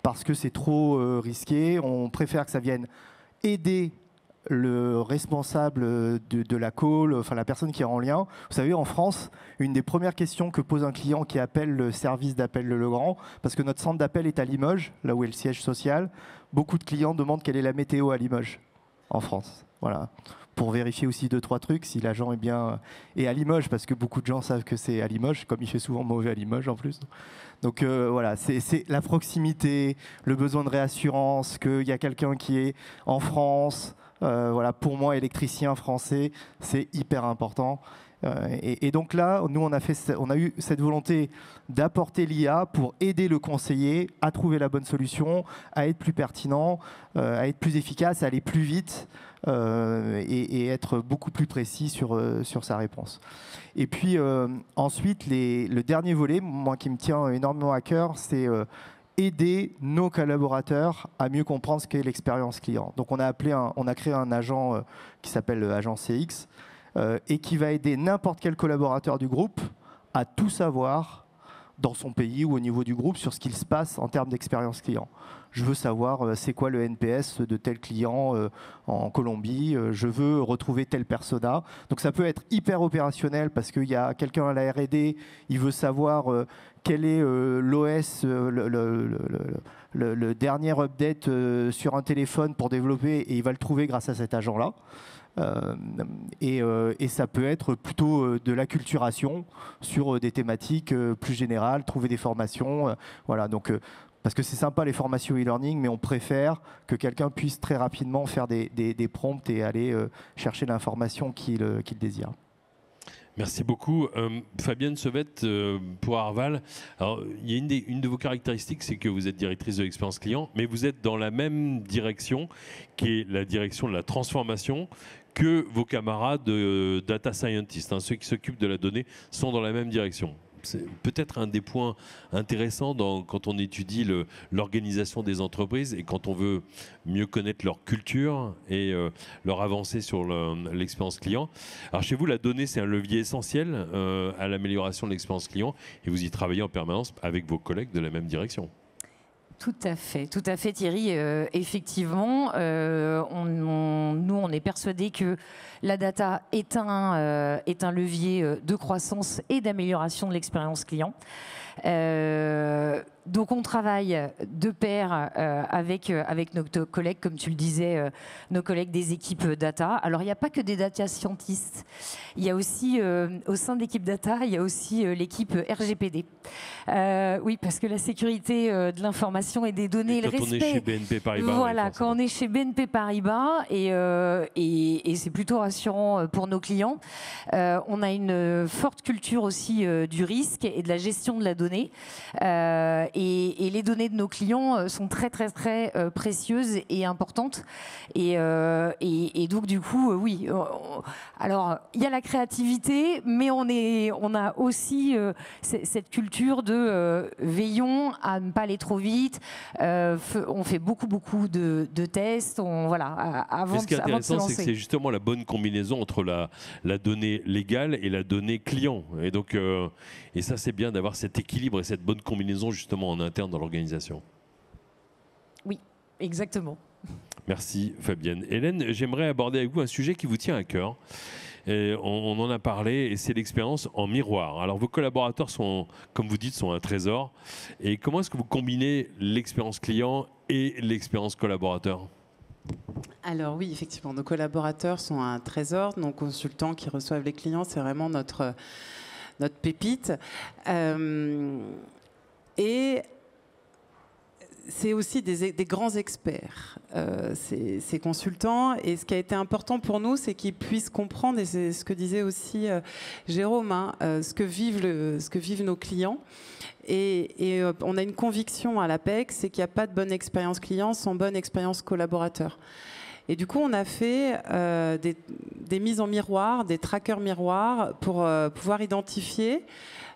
parce que c'est trop risqué. On préfère que ça vienne aider le responsable de la call, enfin la personne qui est en lien. Vous savez, en France, une des premières questions que pose un client qui appelle le service d'appel de Legrand, parce que notre centre d'appel est à Limoges, là où est le siège social, beaucoup de clients demandent quelle est la météo à Limoges, en France. Voilà. Pour vérifier aussi 2-3 trucs, si l'agent est bien... Et à Limoges, parce que beaucoup de gens savent que c'est à Limoges, comme il fait souvent mauvais à Limoges en plus. Donc voilà, c'est la proximité, le besoin de réassurance, qu'il y a quelqu'un qui est en France. Voilà, pour moi, électricien français, c'est hyper important. Et donc là, nous, on a eu cette volonté d'apporter l'IA pour aider le conseiller à trouver la bonne solution, à être plus pertinent, à être plus efficace, à aller plus vite et être beaucoup plus précis sur sa réponse. Et puis ensuite, le dernier volet, moi qui me tient énormément à cœur, c'est aider nos collaborateurs à mieux comprendre ce qu'est l'expérience client. Donc on a créé un agent qui s'appelle Agent CX, et qui va aider n'importe quel collaborateur du groupe à tout savoir dans son pays ou au niveau du groupe sur ce qu'il se passe en termes d'expérience client. Je veux savoir c'est quoi le NPS de tel client en Colombie, je veux retrouver tel persona. Donc ça peut être hyper opérationnel parce qu'il y a quelqu'un à la R&D, il veut savoir quel est l'OS, le dernier update sur un téléphone pour développer, et il va le trouver grâce à cet agent-là. Et ça peut être plutôt de l'acculturation sur des thématiques plus générales, trouver des formations. Voilà, donc, parce que c'est sympa les formations e-learning, mais on préfère que quelqu'un puisse très rapidement faire des prompts et aller chercher l'information qu'il désire. Merci beaucoup. Fabienne Sevette, pour Arval. Alors, il y a une de vos caractéristiques, c'est que vous êtes directrice de l'expérience client, mais vous êtes dans la même direction, qui est la direction de la transformation, que vos camarades data scientists. Ceux qui s'occupent de la donnée sont dans la même direction. C'est peut-être un des points intéressants quand on étudie l'organisation des entreprises et quand on veut mieux connaître leur culture et leur avancée sur l'expérience client. Alors chez vous, la donnée, c'est un levier essentiel à l'amélioration de l'expérience client et vous y travaillez en permanence avec vos collègues de la même direction. Tout à fait Thierry. Effectivement, nous on est persuadés que la data est un levier de croissance et d'amélioration de l'expérience client. Donc on travaille de pair avec nos collègues, comme tu le disais, nos collègues des équipes data. Alors il n'y a pas que des data scientists, il y a aussi au sein de l'équipe data, il y a aussi l'équipe RGPD. Oui, parce que la sécurité de l'information et des données, et quand on est chez BNP Paribas. Voilà, quand on est chez BNP Paribas, et c'est plutôt rassurant pour nos clients. On a une forte culture aussi du risque et de la gestion de la donnée. Et les données de nos clients sont très précieuses et importantes. Et donc du coup, oui. Alors il y a la créativité, mais on a aussi cette culture de veillons à ne pas aller trop vite. On fait beaucoup de tests. Mais ce qui est intéressant, c'est que c'est justement la bonne combinaison entre la donnée légale et la donnée client. Et donc, et ça, c'est bien d'avoir cet équilibre et cette bonne combinaison justement en interne dans l'organisation. Oui, exactement. Merci Fabienne. Hélène, j'aimerais aborder avec vous un sujet qui vous tient à cœur. Et on en a parlé et c'est l'expérience en miroir. Alors vos collaborateurs sont, comme vous dites, sont un trésor. Et comment est-ce que vous combinez l'expérience client et l'expérience collaborateur ? Alors oui, effectivement, nos collaborateurs sont un trésor. Nos consultants qui reçoivent les clients, c'est vraiment notre pépite. Et c'est aussi des grands experts, ces consultants. Et ce qui a été important pour nous, c'est qu'ils puissent comprendre, et c'est ce que disait aussi Jérôme, ce que vivent nos clients. Et on a une conviction à l'APEC, c'est qu'il n'y a pas de bonne expérience client sans bonne expérience collaborateur. Et du coup, on a fait des mises en miroir, des trackers miroirs pour pouvoir identifier,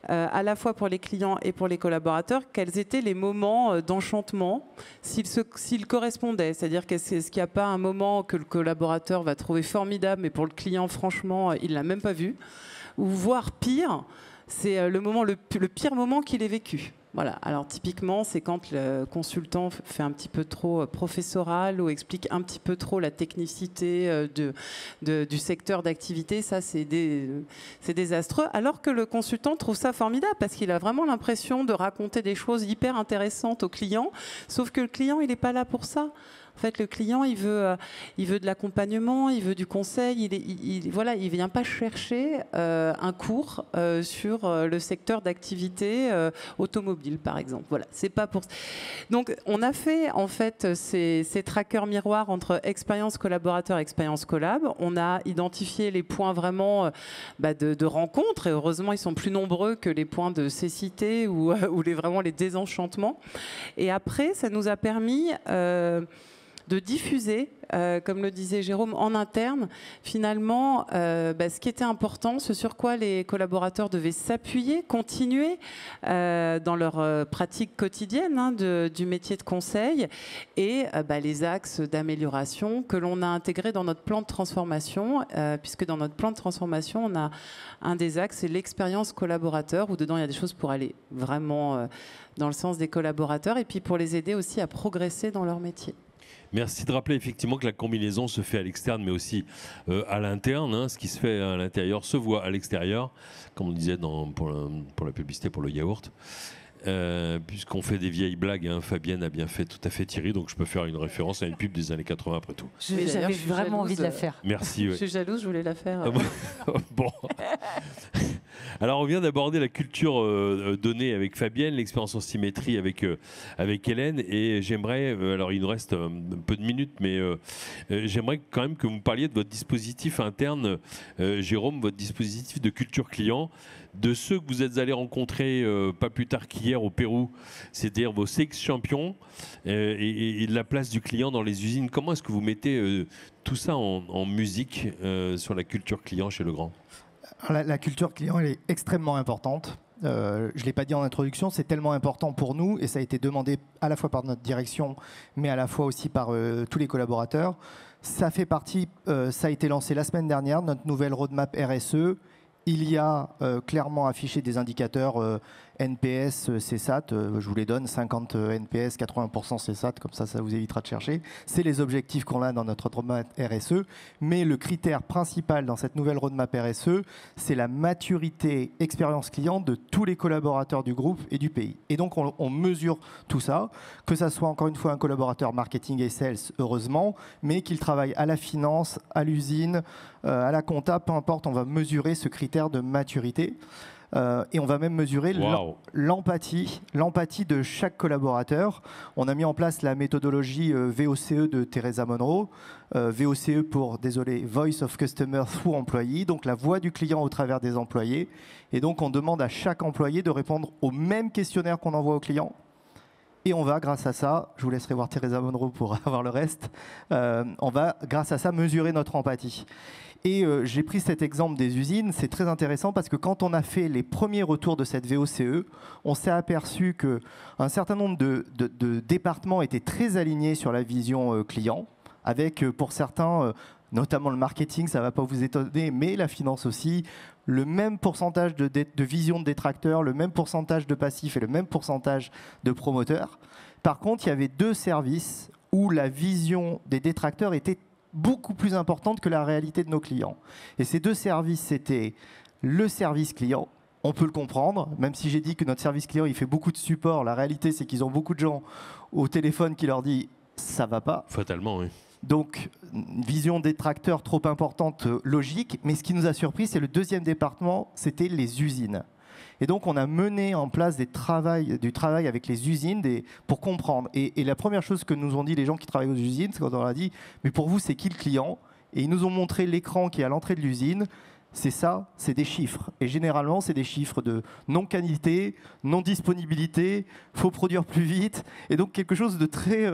à la fois pour les clients et pour les collaborateurs, quels étaient les moments d'enchantement, s'ils correspondaient. C'est-à-dire qu'est-ce qu'il n'y a pas un moment que le collaborateur va trouver formidable, mais pour le client, franchement, il ne l'a même pas vu. Ou voire pire, c'est le pire moment qu'il ait vécu. Voilà. Alors typiquement, c'est quand le consultant fait un petit peu trop professoral ou explique un petit peu trop la technicité du secteur d'activité. Ça, c'est désastreux. Alors que le consultant trouve ça formidable parce qu'il a vraiment l'impression de raconter des choses hyper intéressantes au client. Sauf que le client, il n'est pas là pour ça. En fait, le client, il veut de l'accompagnement, il veut du conseil. Il vient pas chercher un cours sur le secteur d'activité automobile, par exemple. Voilà, c'est pas pour. Donc, on a fait en fait ces trackers miroirs entre expérience collaborateur, et expérience collab. On a identifié les points vraiment de rencontre. Et heureusement, ils sont plus nombreux que les points de cécité ou vraiment les désenchantements. Et après, ça nous a permis de diffuser, comme le disait Jérôme, en interne, finalement, ce qui était important, ce sur quoi les collaborateurs devaient s'appuyer, continuer dans leur pratique quotidienne du métier de conseil, et les axes d'amélioration que l'on a intégrés dans notre plan de transformation, puisque dans notre plan de transformation, on a un des axes, c'est l'expérience collaborateur, où dedans, il y a des choses pour aller vraiment dans le sens des collaborateurs, et puis pour les aider aussi à progresser dans leur métier. Merci de rappeler effectivement que la combinaison se fait à l'externe, mais aussi à l'interne. Hein. Ce qui se fait à l'intérieur se voit à l'extérieur, comme on disait pour la publicité pour le yaourt. Puisqu'on fait des vieilles blagues, hein, Fabienne a bien fait, tout à fait Thierry, donc je peux faire une référence à une pub des années 80 après tout. J'avais vraiment envie de la faire. Merci. Je suis jalouse, je voulais la faire. Bon. Alors on vient d'aborder la culture donnée avec Fabienne, l'expérience en symétrie avec Hélène, et j'aimerais, alors il nous reste un peu de minutes, mais j'aimerais quand même que vous me parliez de votre dispositif interne, Jérôme, votre dispositif de culture client, de ceux que vous êtes allés rencontrer pas plus tard qu'hier au Pérou, c'est-à-dire vos ex-champions et de la place du client dans les usines. Comment est-ce que vous mettez tout ça en musique sur la culture client chez Legrand ? La culture client, elle est extrêmement importante. Je ne l'ai pas dit en introduction, c'est tellement important pour nous et ça a été demandé à la fois par notre direction, mais à la fois aussi par tous les collaborateurs. Ça fait partie, ça a été lancé la semaine dernière, notre nouvelle roadmap RSE. Il y a clairement affiché des indicateurs NPS, CSAT, je vous les donne, 50 NPS, 80% CSAT, comme ça vous évitera de chercher. C'est les objectifs qu'on a dans notre roadmap RSE, mais le critère principal dans cette nouvelle roadmap RSE, c'est la maturité expérience client de tous les collaborateurs du groupe et du pays. Et donc on mesure tout ça, que ça soit encore une fois un collaborateur marketing et sales, heureusement, mais qu'il travaille à la finance, à l'usine, à la compta, peu importe, on va mesurer ce critère de maturité. Et on va même mesurer l'empathie de chaque collaborateur. On a mis en place la méthodologie VOCE de Teresa Monroe. VOCE pour, désolé, Voice of Customer through Employee, donc la voix du client au travers des employés. Et donc on demande à chaque employé de répondre au même questionnaire qu'on envoie au client. Et on va, grâce à ça, je vous laisserai voir Teresa Monroe pour avoir le reste, on va, grâce à ça, mesurer notre empathie. Et j'ai pris cet exemple des usines, c'est très intéressant parce que quand on a fait les premiers retours de cette VOCE, on s'est aperçu qu'un certain nombre de départements étaient très alignés sur la vision client, avec pour certains, notamment le marketing, ça ne va pas vous étonner, mais la finance aussi, le même pourcentage de vision de détracteurs, le même pourcentage de passifs et le même pourcentage de promoteurs. Par contre, il y avait deux services où la vision des détracteurs était beaucoup plus importante que la réalité de nos clients. Et ces deux services, c'était le service client. On peut le comprendre, même si j'ai dit que notre service client, il fait beaucoup de support. La réalité, c'est qu'ils ont beaucoup de gens au téléphone qui leur disent « ça va pas ». Fatalement, oui. Donc, une vision détracteur trop importante, logique. Mais ce qui nous a surpris, c'est le deuxième département, c'était les usines. Et donc, on a mené en place du travail avec les usines pour comprendre. Et la première chose que nous ont dit les gens qui travaillent aux usines, c'est quand on leur a dit « mais pour vous, c'est qui le client ?» Et ils nous ont montré l'écran qui est à l'entrée de l'usine. C'est ça, c'est des chiffres. Et généralement, c'est des chiffres de non-qualité, non-disponibilité, faut produire plus vite. Et donc, quelque chose de très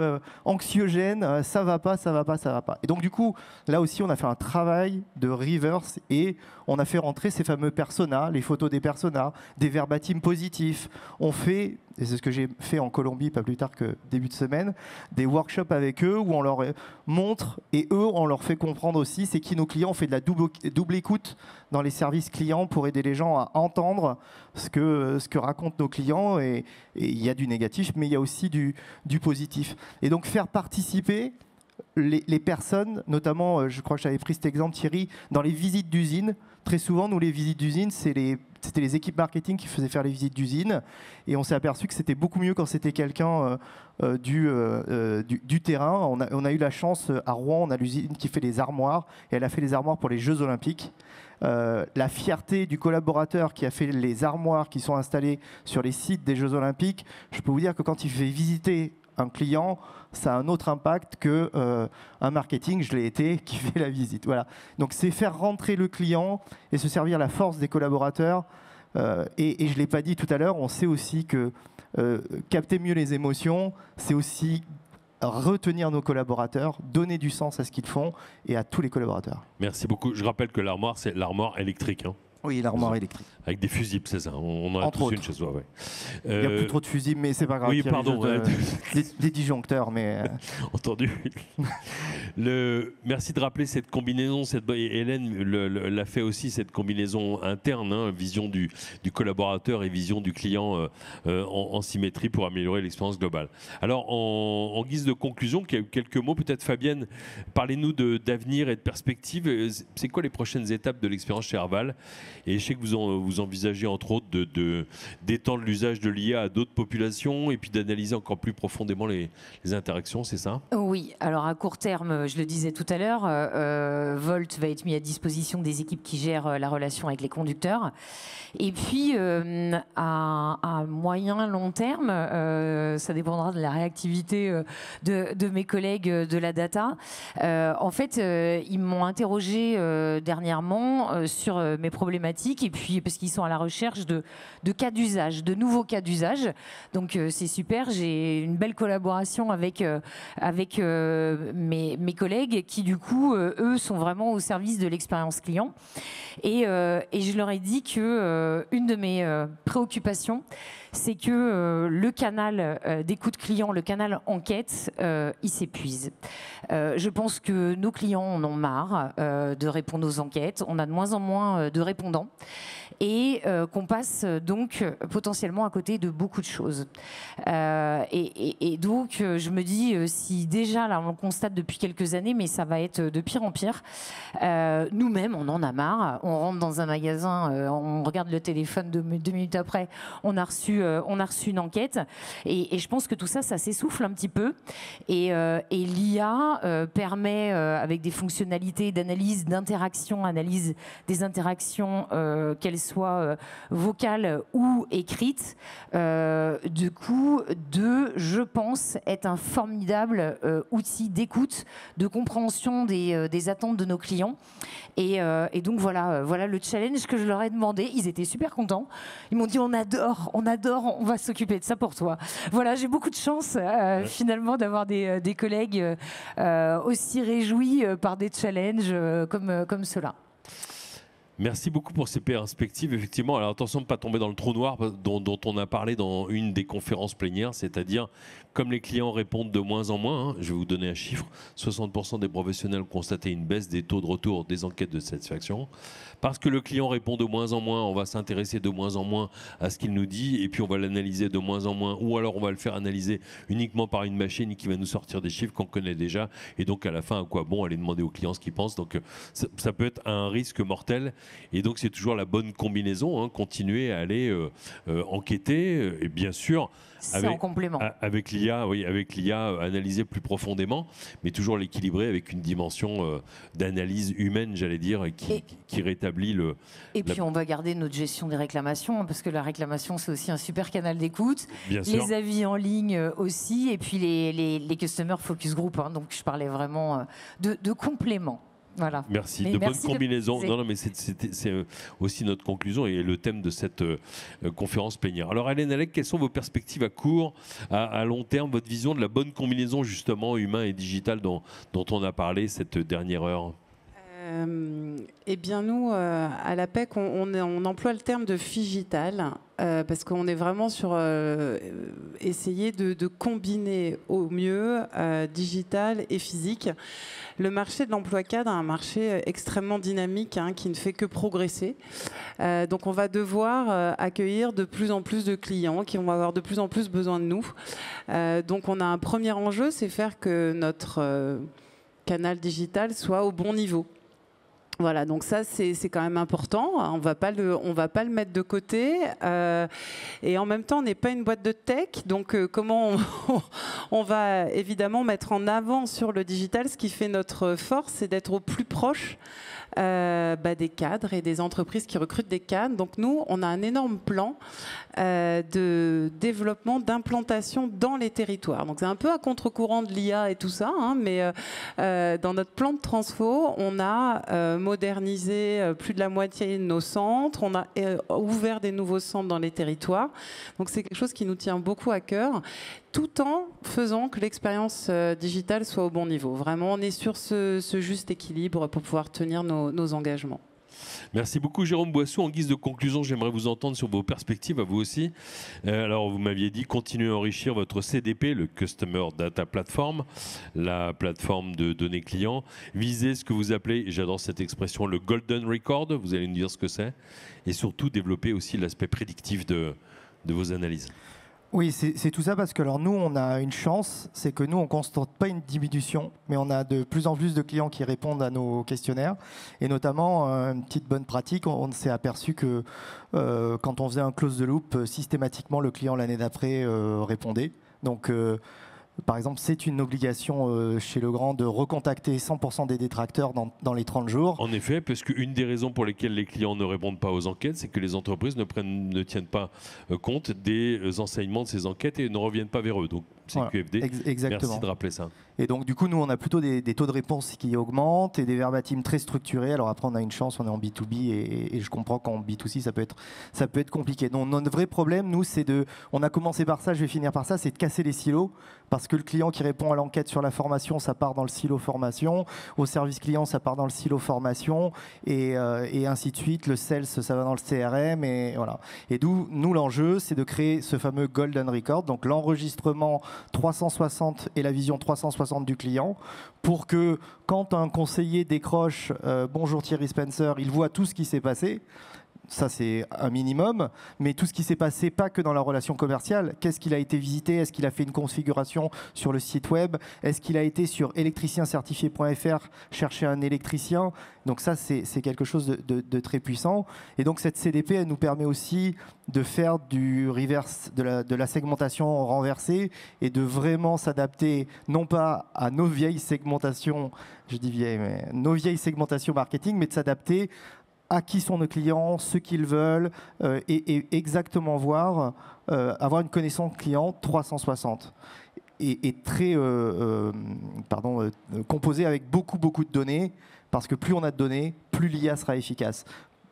anxiogène, ça va pas, ça va pas, ça va pas. Et donc, du coup, là aussi, on a fait un travail de reverse et on a fait rentrer ces fameux personas, les photos des personas, des verbatims positifs. On fait, et c'est ce que j'ai fait en Colombie, pas plus tard que début de semaine, des workshops avec eux où on leur montre, et eux, on leur fait comprendre aussi, c'est qui nos clients. On fait de la double écoute dans les services clients pour aider les gens à entendre ce que racontent nos clients. Et il y a du négatif, mais il y a aussi du positif. Et donc, faire participer les personnes, notamment, je crois que j'avais pris cet exemple, Thierry, dans les visites d'usine. Très souvent, nous, les visites d'usine, c'était les équipes marketing qui faisaient faire les visites d'usine. Et on s'est aperçu que c'était beaucoup mieux quand c'était quelqu'un du terrain. On a eu la chance, à Rouen, on a l'usine qui fait les armoires. Et elle a fait les armoires pour les Jeux Olympiques. La fierté du collaborateur qui a fait les armoires qui sont installées sur les sites des Jeux Olympiques, je peux vous dire que quand il fait visiter un client, ça a un autre impact qu'un marketing, je l'ai été, qui fait la visite. Voilà. Donc c'est faire rentrer le client et se servir la force des collaborateurs. Et je ne l'ai pas dit tout à l'heure, on sait aussi que capter mieux les émotions, c'est aussi retenir nos collaborateurs, donner du sens à ce qu'ils font et à tous les collaborateurs. Merci beaucoup. Je rappelle que l'armoire, c'est l'armoire électrique. Hein. Oui, l'armoire électrique. Avec des fusibles, c'est ça. On en a tous une chez soi. Ouais. Il n'y a plus trop de fusibles, mais c'est pas grave. Oui, pardon. Des disjoncteurs, mais... Entendu. Merci de rappeler cette combinaison. Hélène l'a fait aussi, cette combinaison interne, hein, vision du collaborateur et vision du client en symétrie pour améliorer l'expérience globale. Alors, en guise de conclusion, quelques mots. Peut-être, Fabienne, parlez-nous d'avenir et de perspective. C'est quoi les prochaines étapes de l'expérience chez Arval? Et je sais que vous envisagez entre autres d'étendre l'usage de l'IA à d'autres populations et puis d'analyser encore plus profondément les interactions, c'est ça? Oui, alors à court terme, je le disais tout à l'heure, Volt va être mis à disposition des équipes qui gèrent la relation avec les conducteurs. Et puis à moyen long terme, ça dépendra de la réactivité de mes collègues de la data. En fait, ils m'ont interrogé dernièrement sur mes problématiques et puis parce qu'ils sont à la recherche de cas d'usage, de nouveaux cas d'usage. Donc c'est super, j'ai une belle collaboration avec mes collègues qui du coup, eux, sont vraiment au service de l'expérience client. Et je leur ai dit que une de mes préoccupations, c'est que le canal d'écoute client, le canal enquête, il s'épuise. Je pense que nos clients en ont marre de répondre aux enquêtes. On a de moins en moins de répondants et qu'on passe donc potentiellement à côté de beaucoup de choses. Et donc, je me dis, si déjà, là, on le constate depuis quelques années, mais ça va être de pire en pire, nous-mêmes, on en a marre. On rentre dans un magasin, on regarde le téléphone 2 minutes après, on a reçu une enquête. Et je pense que tout ça, ça s'essouffle un petit peu. Et l'IA permet, avec des fonctionnalités d'analyse, d'interaction, analyse des interactions, qu'elles soient vocales ou écrites, du coup, je pense, être un formidable outil d'écoute, de compréhension des attentes de nos clients. Et donc voilà le challenge que je leur ai demandé. Ils étaient super contents. Ils m'ont dit on adore, on va s'occuper de ça pour toi. Voilà, j'ai beaucoup de chance finalement d'avoir des collègues aussi réjouis par des challenges comme ceux-là. Merci beaucoup pour ces perspectives. Effectivement, alors attention de ne pas tomber dans le trou noir dont on a parlé dans une des conférences plénières, c'est-à-dire comme les clients répondent de moins en moins, hein, je vais vous donner un chiffre, 60% des professionnels ont constaté une baisse des taux de retour des enquêtes de satisfaction. Parce que le client répond de moins en moins, on va s'intéresser de moins en moins à ce qu'il nous dit et puis on va l'analyser de moins en moins ou alors on va le faire analyser uniquement par une machine qui va nous sortir des chiffres qu'on connaît déjà et donc à la fin, à quoi bon aller demander au client ce qu'il pense. Donc ça peut être un risque mortel et donc c'est toujours la bonne combinaison, hein, continuer à aller enquêter et bien sûr en complément. Avec l'IA, oui, analyser plus profondément, mais toujours l'équilibrer avec une dimension d'analyse humaine, j'allais dire, qui rétablit le... Et puis on va garder notre gestion des réclamations, parce que la réclamation, c'est aussi un super canal d'écoute. Les avis en ligne aussi, et puis les Customer Focus Group. Hein, donc je parlais vraiment de complément. Voilà. Merci. Bonne combinaison. Non, mais c'est aussi notre conclusion et le thème de cette conférence plénière. Alors, Hélène Allègre, quelles sont vos perspectives à court, à long terme, votre vision de la bonne combinaison justement humain et digital dont on a parlé cette dernière heure? Eh bien, nous, à l'APEC, on emploie le terme de figital parce qu'on est vraiment sur essayer de combiner au mieux digital et physique. Le marché de l'emploi cadre est un marché extrêmement dynamique hein, qui ne fait que progresser. Donc, on va devoir accueillir de plus en plus de clients qui vont avoir de plus en plus besoin de nous. Donc, on a un premier enjeu, c'est faire que notre canal digital soit au bon niveau. Voilà, donc ça c'est quand même important. On va pas le mettre de côté. Et en même temps, on n'est pas une boîte de tech, donc comment on va évidemment mettre en avant sur le digital. Ce qui fait notre force, c'est d'être au plus proche des cadres et des entreprises qui recrutent des cadres. Donc nous, on a un énorme plan de développement, d'implantation dans les territoires. Donc c'est un peu à contre-courant de l'IA et tout ça, hein, mais dans notre plan de transfo, on a modernisé plus de la moitié de nos centres. On a ouvert des nouveaux centres dans les territoires. Donc c'est quelque chose qui nous tient beaucoup à cœur, tout en faisant que l'expérience digitale soit au bon niveau. Vraiment, on est sur ce juste équilibre pour pouvoir tenir nos engagements. Merci beaucoup Jérôme Boissou. En guise de conclusion, j'aimerais vous entendre sur vos perspectives à vous aussi. Alors vous m'aviez dit continuer à enrichir votre CDP, le Customer Data Platform, la plateforme de données clients. Visez ce que vous appelez, et j'adore cette expression, le Golden Record. Vous allez nous dire ce que c'est. Et surtout développer aussi l'aspect prédictif de vos analyses. Oui, c'est tout ça parce que alors nous, on a une chance, c'est que nous, on ne constate pas une diminution, mais on a de plus en plus de clients qui répondent à nos questionnaires. Et notamment, une petite bonne pratique, on s'est aperçu que quand on faisait un close the loop, systématiquement, le client l'année d'après répondait. Donc, par exemple, c'est une obligation chez Legrand de recontacter 100% des détracteurs dans les 30 jours. En effet, parce qu'une des raisons pour lesquelles les clients ne répondent pas aux enquêtes, c'est que les entreprises ne tiennent pas compte des enseignements de ces enquêtes et ne reviennent pas vers eux. Donc, c'est voilà, QFD. Exactement. Merci de rappeler ça. Et donc, du coup, nous, on a plutôt des taux de réponse qui augmentent et des verbatims très structurés. Alors après, on a une chance, on est en B2B et je comprends qu'en B2C, ça peut être compliqué. Donc, notre vrai problème, nous, c'est on a commencé par ça, je vais finir par ça, c'est de casser les silos. Parce que le client qui répond à l'enquête sur la formation, ça part dans le silo formation. Au service client, ça part dans le silo formation. Et ainsi de suite. Le sales, ça va dans le CRM. Et voilà. Et d'où, nous, l'enjeu, c'est de créer ce fameux Golden Record. Donc, l'enregistrement 360 et la vision 360 du client. Pour que, quand un conseiller décroche « Bonjour Thierry Spencer », il voit tout ce qui s'est passé. Ça, c'est un minimum, mais tout ce qui s'est passé, pas que dans la relation commerciale. Qu'est-ce qu'il a été visité? Est-ce qu'il a fait une configuration sur le site web? Est-ce qu'il a été sur électriciencertifié.fr chercher un électricien? Donc ça, c'est quelque chose de très puissant. Et donc cette CDP, elle nous permet aussi de faire du reverse, de la segmentation renversée et de vraiment s'adapter, non pas à nos vieilles segmentations, je dis vieilles, mais nos vieilles segmentations marketing, mais de s'adapter à qui sont nos clients, ce qu'ils veulent, et exactement voir, avoir une connaissance client 360. Et très composé avec beaucoup de données, parce que plus on a de données, plus l'IA sera efficace.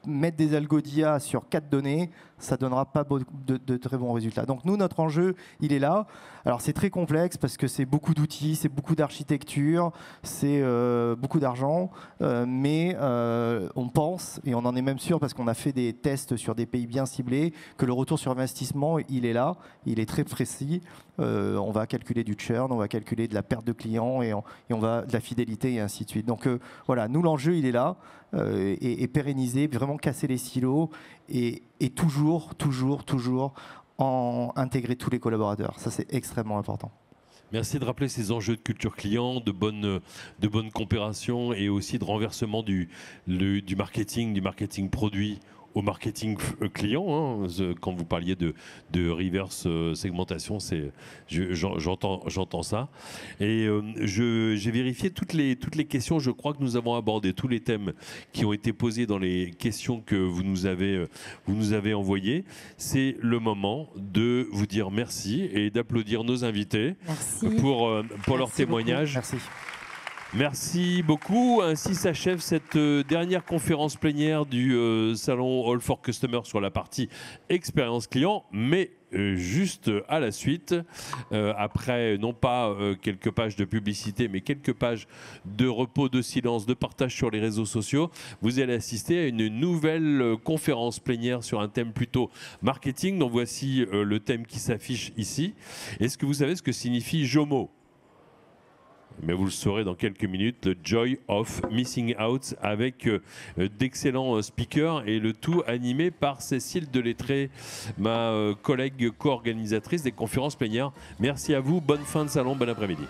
Mettre des algos d'IA sur 4 données, ça ne donnera pas de très bons résultats. Donc nous, notre enjeu, il est là. Alors c'est très complexe parce que c'est beaucoup d'outils, c'est beaucoup d'architecture, c'est beaucoup d'argent, mais on pense, et on en est même sûr parce qu'on a fait des tests sur des pays bien ciblés, que le retour sur investissement, il est là, il est très précis. On va calculer du churn, on va calculer de la perte de clients et on va de la fidélité et ainsi de suite. Donc voilà, nous l'enjeu, il est là, et pérenniser, vraiment casser les silos et toujours intégrer tous les collaborateurs. Ça, c'est extrêmement important. Merci de rappeler ces enjeux de culture client, de bonne coopération et aussi de renversement du marketing produit au marketing client. Hein. Quand vous parliez de reverse segmentation, j'entends ça. Et j'ai vérifié toutes les questions. Je crois que nous avons abordé tous les thèmes qui ont été posés dans les questions que vous nous avez envoyées. C'est le moment de vous dire merci et d'applaudir nos invités pour leur témoignage. Merci. Merci beaucoup. Ainsi s'achève cette dernière conférence plénière du salon All for Customer sur la partie expérience client, mais juste à la suite, après non pas quelques pages de publicité, mais quelques pages de repos, de silence, de partage sur les réseaux sociaux, vous allez assister à une nouvelle conférence plénière sur un thème plutôt marketing. Donc voici le thème qui s'affiche ici. Est-ce que vous savez ce que signifie JOMO ? Mais vous le saurez dans quelques minutes, le Joy of Missing Out, avec d'excellents speakers et le tout animé par Cécile Delettré, ma collègue co-organisatrice des conférences plénières. Merci à vous, bonne fin de salon, bon après-midi.